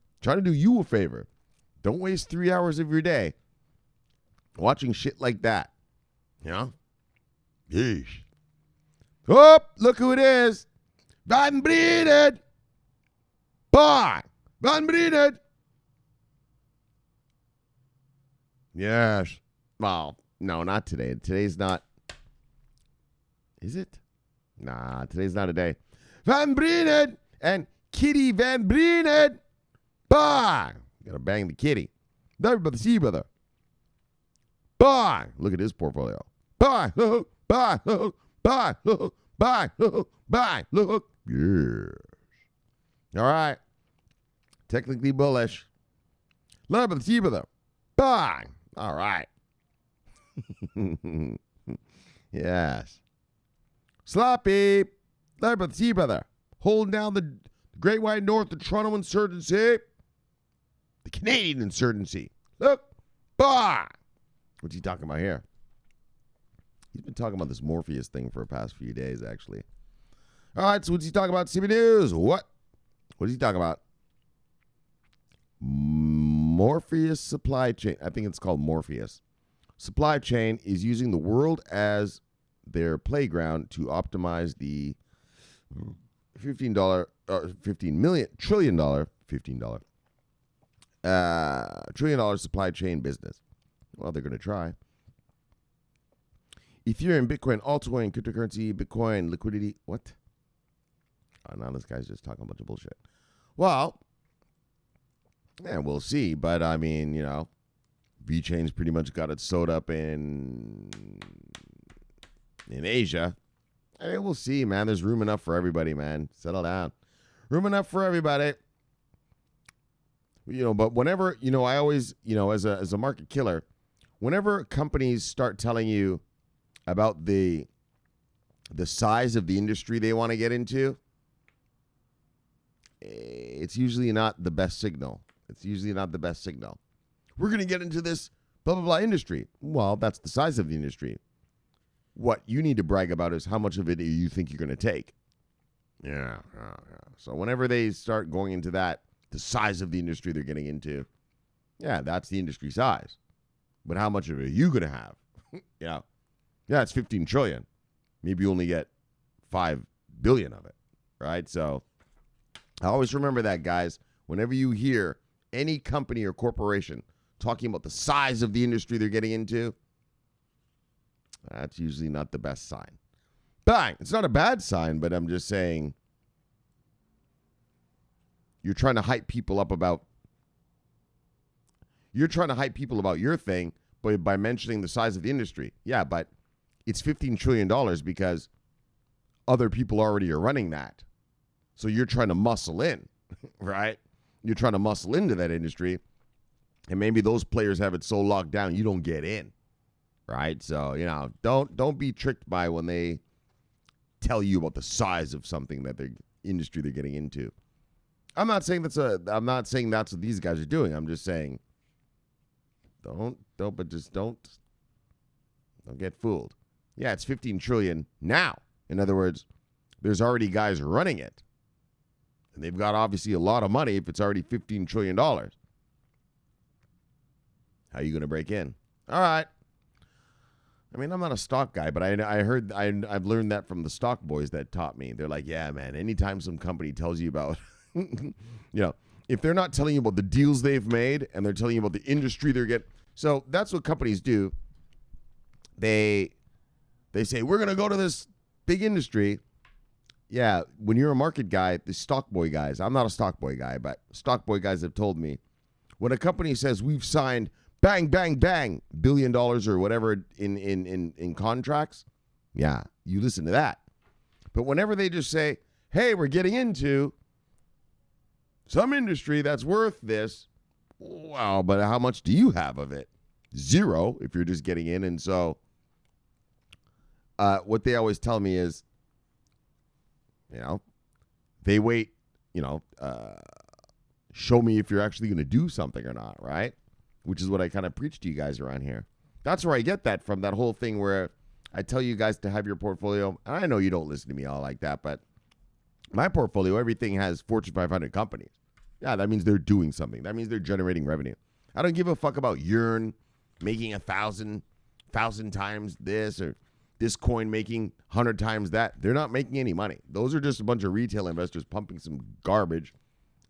Don't waste 3 hours of your day watching shit like that. You know? Yeesh. Oh, look who it is. Van Breeden. Bang! Van Breeden. Yes. Well, no, not today. Today's not. Is it? Nah, today's not a day. Van Breeden and Kitty Van Breeden. Bang! Gotta bang the kitty. Love brother, see you, brother. Bang! Look at his portfolio. Bang! Look! Bang! Look! Bang! Look! Bang! Look! Bang! Look! Yes. All right. Technically bullish. Love brother, see you, brother. Bang! All right. Yes. Sloppy. Love brother, see you, brother. Holding down the Great White North, the Toronto insurgency. The Canadian insurgency. Look. Bah! What's he talking about here? He's been talking about this Morpheus thing for the past few days, actually. All right, so what's he talking about? CB News. What is he talking about? Morpheus supply chain. I think it's called Morpheus. Supply chain is using the world as their playground to optimize the $15 trillion dollar supply chain business. Well, they're going to try. Ethereum, Bitcoin, altcoin, cryptocurrency, Bitcoin, liquidity. What? Oh, now this guy's just talking a bunch of bullshit. Well, yeah, we'll see. But, I mean, you know, VeChain's pretty much got it sewed up in Asia. I mean, we'll see, man. There's room enough for everybody, man. Settle down. Room enough for everybody. You know, but whenever, you know, I always, you know, as a market killer, whenever companies start telling you about the size of the industry they want to get into, it's usually not the best signal. We're going to get into this blah, blah, blah industry. Well, that's the size of the industry. What you need to brag about is how much of it you think you're going to take. Yeah. So whenever they start going into that, the size of the industry they're getting into, yeah, that's the industry size. But how much of it are you going to have? Yeah, it's 15 trillion. Maybe you only get 5 billion of it, right? So I always remember that, guys. Whenever you hear any company or corporation talking about the size of the industry they're getting into, that's usually not the best sign. Bang! It's not a bad sign, but I'm just saying you're trying to hype people up about your thing, by mentioning the size of the industry. Yeah, but it's $15 trillion because other people already are running that. So you're trying to muscle in, right? You're trying to muscle into that industry, and maybe those players have it so locked down you don't get in, right? So, don't be tricked by when they tell you about the size of something that the industry they're getting into. I'm not saying that's what these guys are doing. I'm just saying don't get fooled. Yeah, it's 15 trillion now. In other words, there's already guys running it. And they've got obviously a lot of money if it's already $15 trillion. How are you going to break in? All right. I mean, I'm not a stock guy, but I've learned that from the stock boys that taught me. They're like, yeah, man, anytime some company tells you about, if they're not telling you about the deals they've made and they're telling you about the industry they're getting. So that's what companies do. They say, we're going to go to this big industry. Yeah, when you're a market guy, the stock boy guys, I'm not a stock boy guy, but stock boy guys have told me, when a company says we've signed bang, bang, bang, $1 billion or whatever in contracts, yeah, you listen to that. But whenever they just say, hey, we're getting into some industry that's worth this, wow, but how much do you have of it? Zero, if you're just getting in. And so what they always tell me is, they wait, show me if you're actually going to do something or not, right? Which is what I kind of preach to you guys around here. That's where I get that from, that whole thing where I tell you guys to have your portfolio. And I know you don't listen to me all like that, but my portfolio, everything has Fortune 500 companies. Yeah, that means they're doing something. That means they're generating revenue. I don't give a fuck about Yearn making 1,000 times this or this coin making 100 times that. They're not making any money. Those are just a bunch of retail investors pumping some garbage.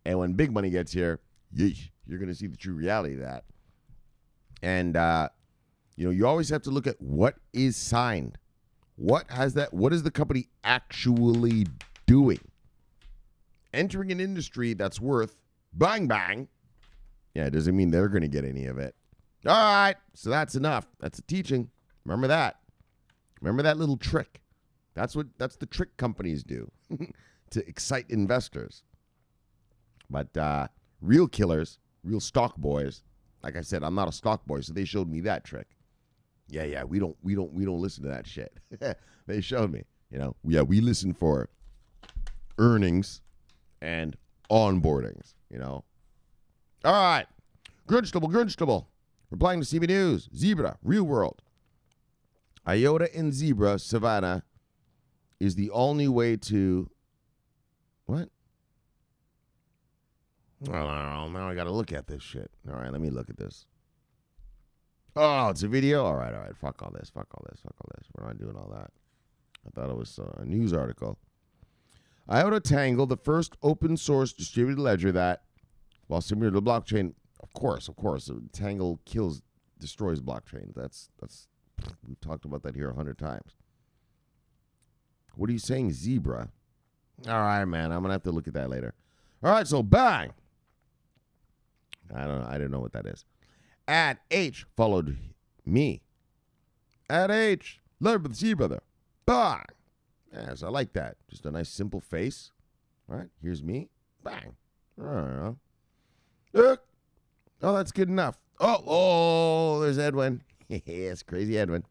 And when big money gets here, yeesh, you're going to see the true reality of that. And, you always have to look at what is signed. What is the company actually doing? Entering an industry that's worth bang, bang. Yeah, it doesn't mean they're going to get any of it. All right, so that's enough. That's a teaching. Remember that. Remember that little trick. That's the trick companies do to excite investors. But real killers, real stock boys, like I said, I'm not a stock boy, so they showed me that trick. Yeah, we don't listen to that shit. They showed me, we listen for earnings and onboardings, All right. Grunstable. Replying to CB News. Zebra, real world. IOTA and Zebra, Savannah, is the only way to... What? Oh, now I got to look at this shit. All right, let me look at this. Oh, it's a video? All right. Fuck all this. We're not doing all that. I thought it was a news article. IOTA Tangle, the first open source distributed ledger that, while similar to the blockchain, of course, Tangle destroys blockchains. That's we've talked about that here 100 times. What are you saying, Zebra? All right, man, I'm gonna have to look at that later. All right, so bang. I don't know what that is. At H followed me. At H, love with Z brother. Bang. Yes, I like that. Just a nice simple face. All right, here's me. Bang. I don't know. Look. Oh, that's good enough. Oh, there's Edwin. Yes, crazy Edwin.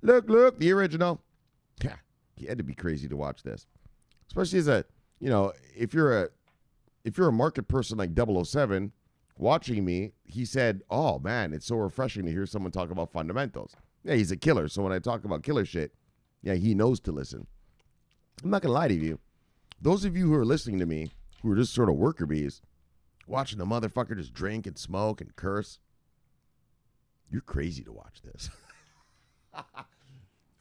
Look, the original. Yeah, he had to be crazy to watch this. Especially as a, if you're a market person like 007 watching me, he said, oh man, it's so refreshing to hear someone talk about fundamentals. Yeah, he's a killer. So when I talk about killer shit, yeah, he knows to listen. I'm not going to lie to you. Those of you who are listening to me, who are just sort of worker bees, watching the motherfucker just drink and smoke and curse, you're crazy to watch this.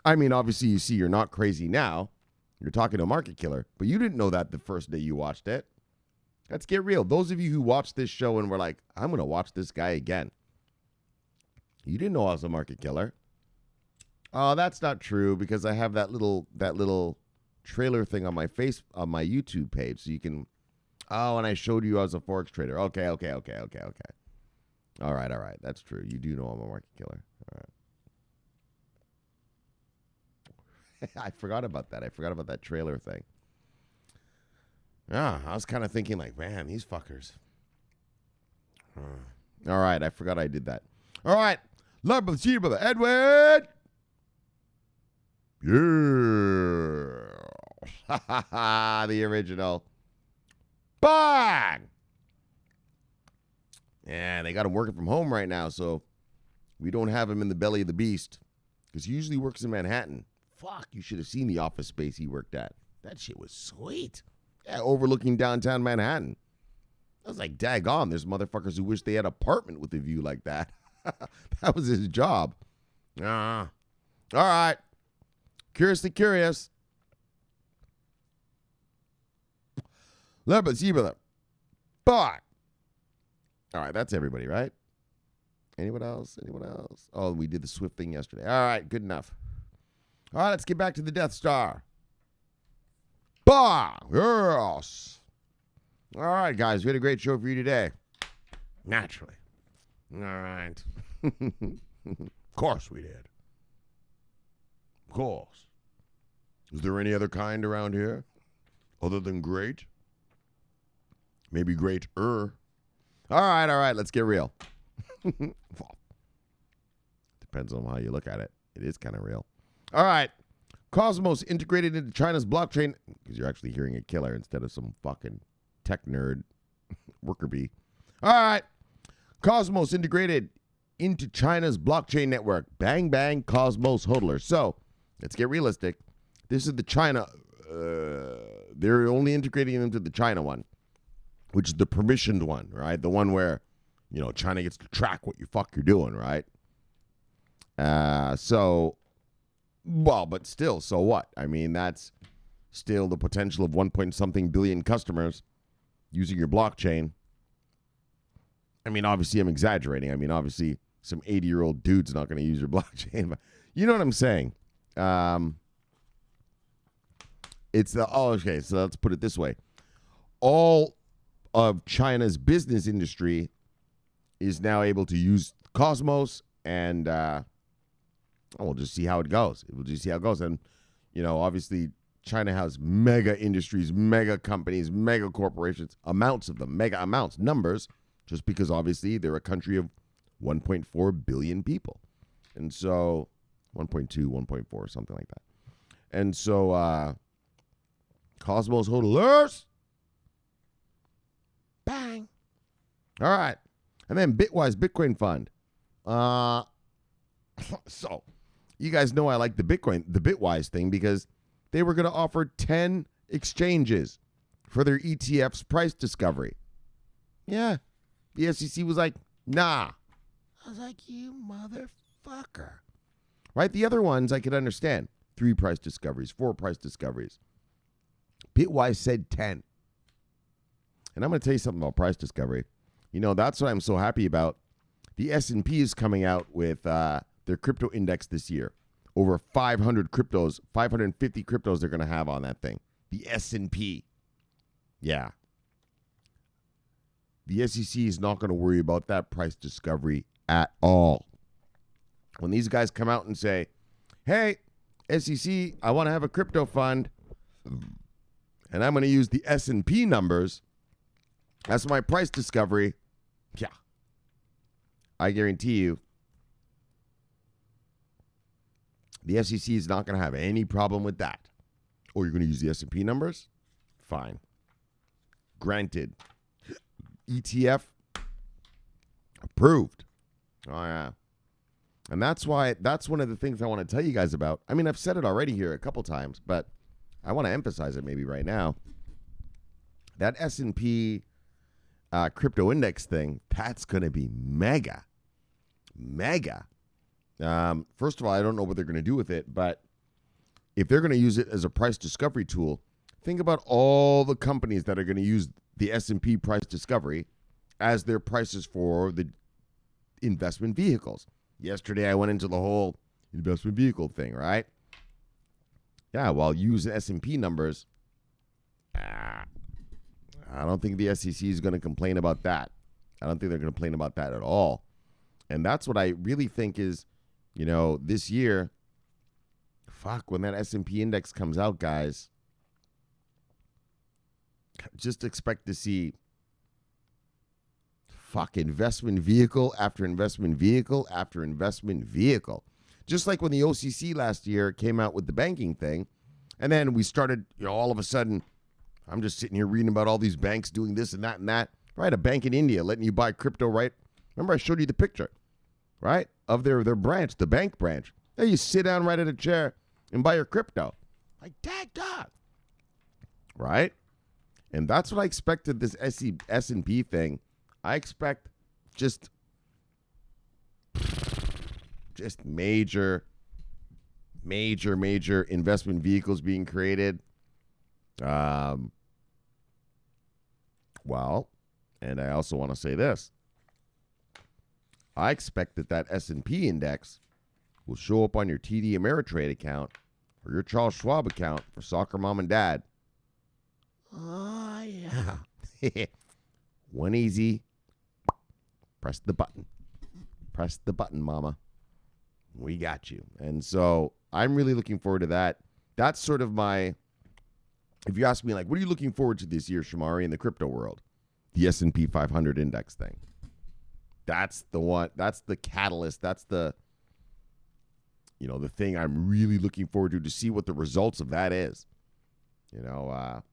I mean, obviously you see you're not crazy now. You're talking to a market killer, but you didn't know that the first day you watched it. Let's get real. Those of you who watched this show and were like, I'm going to watch this guy again. You didn't know I was a market killer. Oh, that's not true because I have that little trailer thing on my YouTube page. So you can, and I showed you I was a Forex trader. Okay. All right. That's true. You do know I'm a market killer. All right. I forgot about that. I forgot about that trailer thing. Yeah, I was kind of thinking like, man, these fuckers. All right, I forgot I did that. All right, love brother, see you, brother Edward. Yeah, the original. Bang. Yeah, they got him working from home right now, so we don't have him in the belly of the beast because he usually works in Manhattan. Fuck, you should have seen the office space he worked at. That shit was sweet. Yeah, overlooking downtown Manhattan. I was like, daggone, there's motherfuckers who wish they had an apartment with a view like that. That was his job. All right. Curiously curious. Let's see, brother. Bye. All right, that's everybody, right? Anyone else? Oh, we did the Swift thing yesterday. All right, good enough. All right, let's get back to the Death Star. Bah! Yes. All right, guys, we had a great show for you today. Naturally. All right. Of course we did. Of course. Is there any other kind around here other than great? Maybe greater. All right, let's get real. Depends on how you look at it. It is kind of real. All right. Cosmos integrated into China's blockchain, because you're actually hearing a killer instead of some fucking tech nerd worker bee. All right. Cosmos integrated into China's blockchain network. Bang, bang, Cosmos hodler. So, let's get realistic. This is the China. They're only integrating into the China one, which is the permissioned one, right? The one where, China gets to track what you fuck you're doing, right? But still, so what? I mean, that's still the potential of 1 billion customers using your blockchain. I mean, obviously, I'm exaggerating. I mean, obviously, some 80-year-old dude's not going to use your blockchain. But you know what I'm saying? Okay, so let's put it this way. All of China's business industry is now able to use Cosmos, and we'll just see how it goes. And, obviously, China has mega industries, mega companies, mega corporations, amounts of them, mega amounts, numbers, just because, obviously, they're a country of 1.4 billion people. And so, 1.2, 1.4, something like that. And so, Cosmos hodlers. Bang. All right. And then Bitwise Bitcoin Fund. So, you guys know I like the Bitwise thing because they were going to offer 10 exchanges for their ETF's price discovery. Yeah. The SEC was like, nah. I was like, you motherfucker. Right? The other ones I could understand. 3 price discoveries, 4 price discoveries. Bitwise said 10. And I'm going to tell you something about price discovery. That's what I'm so happy about. The S&P is coming out with their crypto index this year. Over 500 cryptos, 550 cryptos they're going to have on that thing. The S&P. Yeah. The SEC is not going to worry about that price discovery at all. When these guys come out and say, hey, SEC, I want to have a crypto fund, and I'm going to use the S&P numbers as my price discovery. Yeah. I guarantee you, the SEC is not going to have any problem with that. Oh, you're going to use the S&P numbers? Fine. Granted. ETF approved. Oh, yeah. And that's one of the things I want to tell you guys about. I mean, I've said it already here a couple times, but I want to emphasize it maybe right now. That S&P crypto index thing, that's going to be mega. Mega. First of all, I don't know what they're going to do with it, but if they're going to use it as a price discovery tool, think about all the companies that are going to use the S&P price discovery as their prices for the investment vehicles. Yesterday, I went into the whole investment vehicle thing, right? Yeah, well, use S&P numbers. I don't think the SEC is going to complain about that I don't think they're going to complain about that at all. And that's what I really think is, this year, when that S&P index comes out, guys, just expect to see investment vehicle after investment vehicle after investment vehicle. Just like when the OCC last year came out with the banking thing, and then we started, all of a sudden, I'm just sitting here reading about all these banks doing this and that and that. Right, a bank in India letting you buy crypto, right? Remember I showed you the picture, right, of their branch, the bank branch. There you sit down right at a chair and buy your crypto. Like, dad, God. Right? And that's what I expected this S&P thing. I expect just major investment vehicles being created. And I also want to say this. I expect that S&P index will show up on your TD Ameritrade account or your Charles Schwab account for soccer mom and dad. Oh, yeah. One easy. Press the button. Press the button, mama. We got you. And so I'm really looking forward to that. That's sort of my, if you ask me, like, what are you looking forward to this year, Shomari, in the crypto world? The S&P 500 index thing. That's the one. That's the catalyst. That's the, the thing I'm really looking forward to see what the results of that is. That's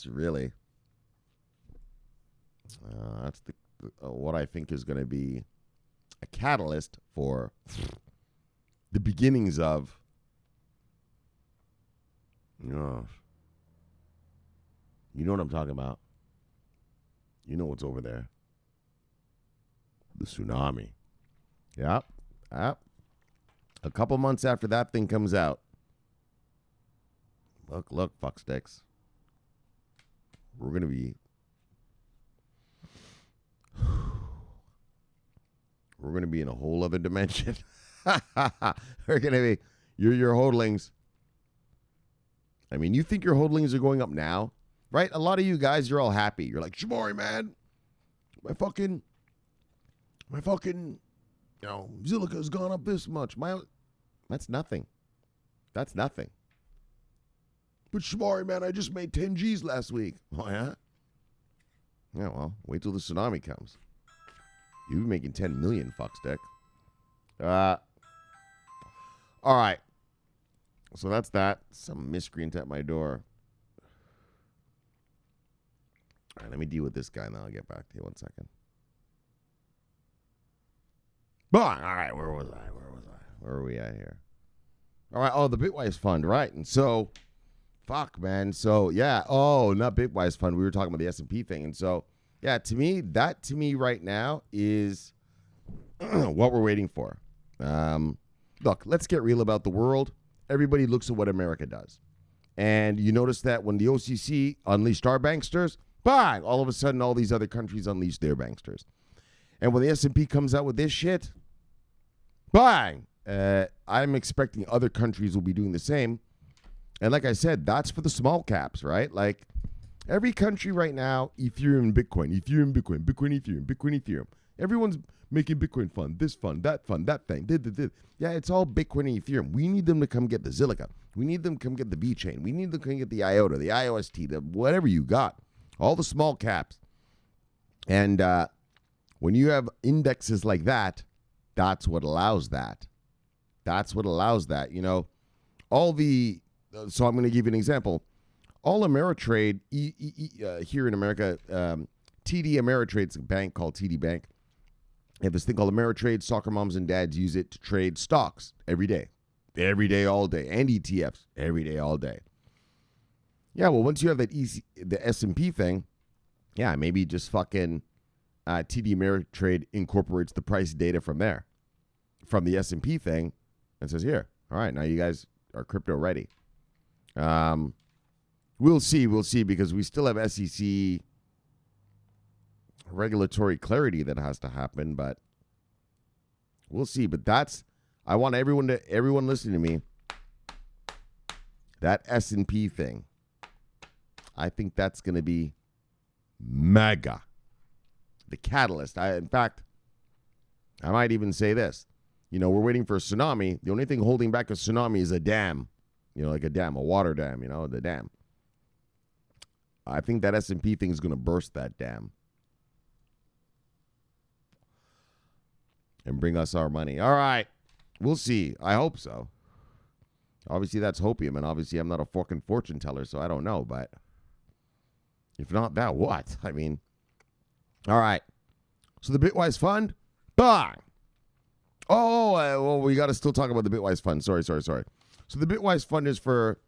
really, that's what I think is going to be a catalyst for the beginnings of, you know what I'm talking about. You know what's over there. The tsunami. Yep. A couple months after that thing comes out. Look, fucksticks. We're going to be in a whole other dimension. We're going to be, your hodlings. I mean, you think your hodlings are going up now, right? A lot of you guys, you're all happy. You're like, Shomari, man, my fucking, Zillica's gone up this much. That's nothing. That's nothing. But Shomari, man, I just made 10 G's last week. Oh, yeah? Yeah, well, wait till the tsunami comes. You'll be making 10 million, fuckstick. All right. So that's that. Some miscreant at my door. All right, let me deal with this guy, and then I'll get back to you. 1 second. All right, where was I? Where are we at here? All right, the Bitwise Fund, right? And so, man. So, yeah. Oh, not Bitwise Fund. We were talking about the S&P thing. And so, yeah, to me right now is what we're waiting for. Look, let's get real about the world. Everybody looks at what America does. And you notice that when the OCC unleashed our banksters, bang, all of a sudden all these other countries unleashed their banksters. And when the S&P comes out with this shit, bang, I'm expecting other countries will be doing the same. And like I said, that's for the small caps, right? Like every country right now, Ethereum, Bitcoin, Bitcoin, Ethereum. Everyone's making Bitcoin fund, this fund, that thing. Yeah, it's all Bitcoin and Ethereum. We need them to come get the Zilliqa. We need them to come get the VeChain. We need them to come get the IOTA, the IOST, the whatever you got. All the small caps. And when you have indexes like that, that's what allows that. That's what allows that. So I'm going to give you an example. All Ameritrade here in America, TD Ameritrade's a bank called TD Bank. They have this thing called Ameritrade. Soccer moms and dads use it to trade stocks every day, all day, and ETFs every day, all day. Yeah, well, once you have that the S&P thing, yeah, maybe just fucking TD Ameritrade incorporates the price data from there, from the S&P thing, and says, here, all right, now you guys are crypto ready. We'll see, because we still have SEC regulatory clarity that has to happen, but we'll see. But I want everyone listening to me, that S&P thing, I think that's going to be mega. The catalyst. In fact, I might even say this. You know, we're waiting for a tsunami. The only thing holding back a tsunami is a dam. You know, like a dam, a water dam, you know, the dam. I think that S&P thing is going to burst that dam and bring us our money. All right. We'll see. I hope so. Obviously, that's hopium, and obviously I'm not a fucking fortune teller, so I don't know. But if not that, what? I mean, all right. So the Bitwise Fund, bang. Well, we got to still talk about the Bitwise Fund. Sorry. So the Bitwise Fund is for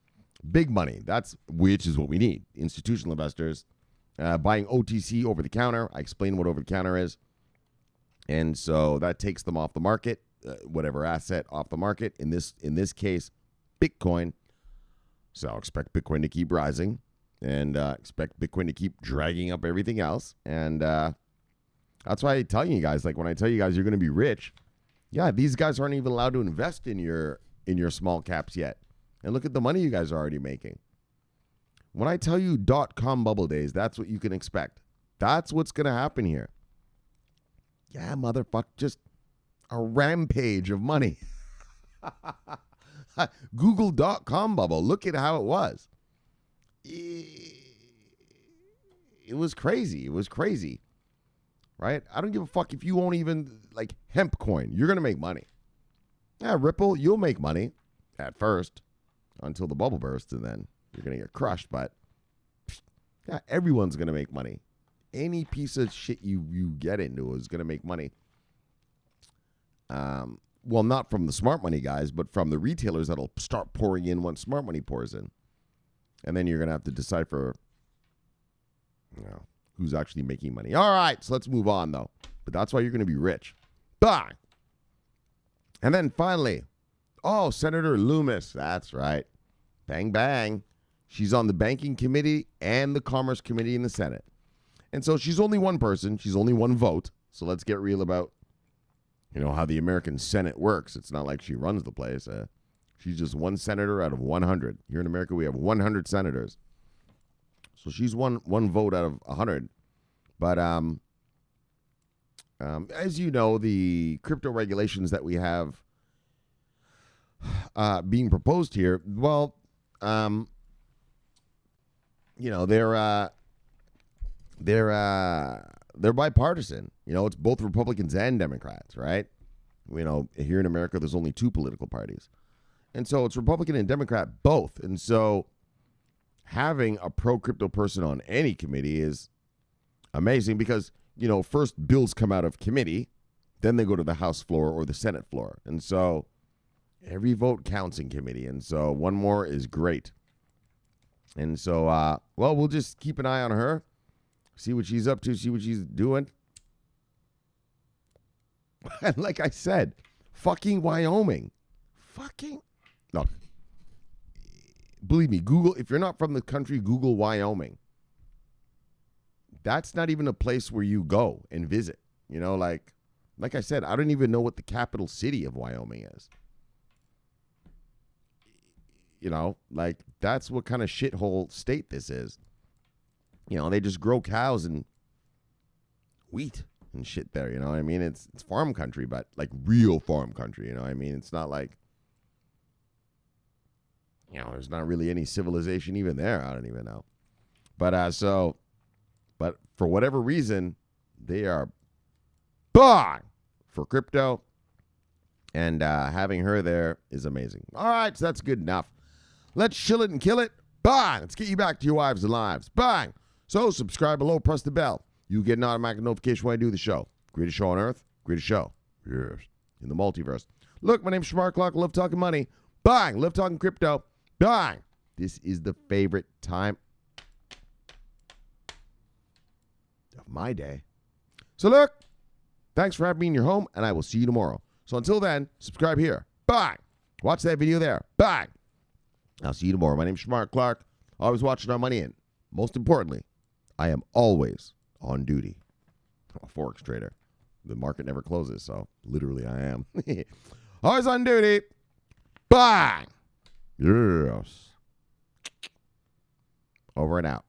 big money. Which is what we need. Institutional investors buying OTC, over the counter. I explained what over the counter is. And so that takes them off the market, whatever asset off the market. In this case, Bitcoin. So expect Bitcoin to keep rising and expect Bitcoin to keep dragging up everything else. And that's why I tell you guys, like when I tell you guys you're going to be rich, yeah, these guys aren't even allowed to invest in your small caps yet. And look at the money you guys are already making. When I tell you .com bubble days, that's what you can expect. That's what's going to happen here. Yeah, motherfucker, just a rampage of money. Google.com bubble. Look at how it was. It was crazy. It was crazy. Right? I don't give a fuck if you own even like hemp coin. You're going to make money. Yeah, Ripple, you'll make money at first until the bubble bursts, and then you're going to get crushed. But yeah, everyone's going to make money. Any piece of shit you get into is going to make money. Well, not from the smart money guys, but from the retailers that'll start pouring in once smart money pours in. And then you're going to have to decipher, who's actually making money. All right, so let's move on, though. But that's why you're going to be rich. Bang! And then finally, Senator Lummis. That's right. Bang, bang. She's on the Banking Committee and the Commerce Committee in the Senate. And so she's only one person. She's only one vote. So let's get real about, how the American Senate works. It's not like she runs the place. She's just one senator out of 100. Here in America, we have 100 senators. So she's one vote out of 100. But as you know, the crypto regulations that we have being proposed here, well, they're bipartisan. It's both Republicans and Democrats, right? Here in America, there's only two political parties. And so it's Republican and Democrat both. And so having a pro-crypto person on any committee is amazing because, first bills come out of committee, then they go to the House floor or the Senate floor. And so every vote counts in committee. And so one more is great. And so, we'll just keep an eye on her, see what she's up to, see what she's doing. And like I said, fucking Wyoming. Look, believe me, Google, if you're not from the country, Google Wyoming. That's not even a place where you go and visit. Like I said, I don't even know what the capital city of Wyoming is. That's what kind of shithole state this is. They just grow cows and wheat and shit there, I mean? It's farm country, but like real farm country, I mean? It's not like, there's not really any civilization even there. I don't even know. But but for whatever reason, they are bang for crypto. And having her there is amazing. All right, so that's good enough. Let's chill it and kill it. Bang! Let's get you back to your wives and lives. Bang! So subscribe below, press the bell. You get an automatic notification when I do the show. Greatest show on earth, greatest show. Yes. In the multiverse. Look, my name's Shomari Clarke. I love talking money. Bang! Love talking crypto. Bang! This is the favorite time of my day. So look, thanks for having me in your home, and I will see you tomorrow. So until then, subscribe here. Bang! Watch that video there. Bang! I'll see you tomorrow. My name's Shomari Clarke. Always watching our money in. Most importantly, I am always on duty. I'm a Forex trader. The market never closes, so literally I am. Always on duty. Bang! Yes. Over and out.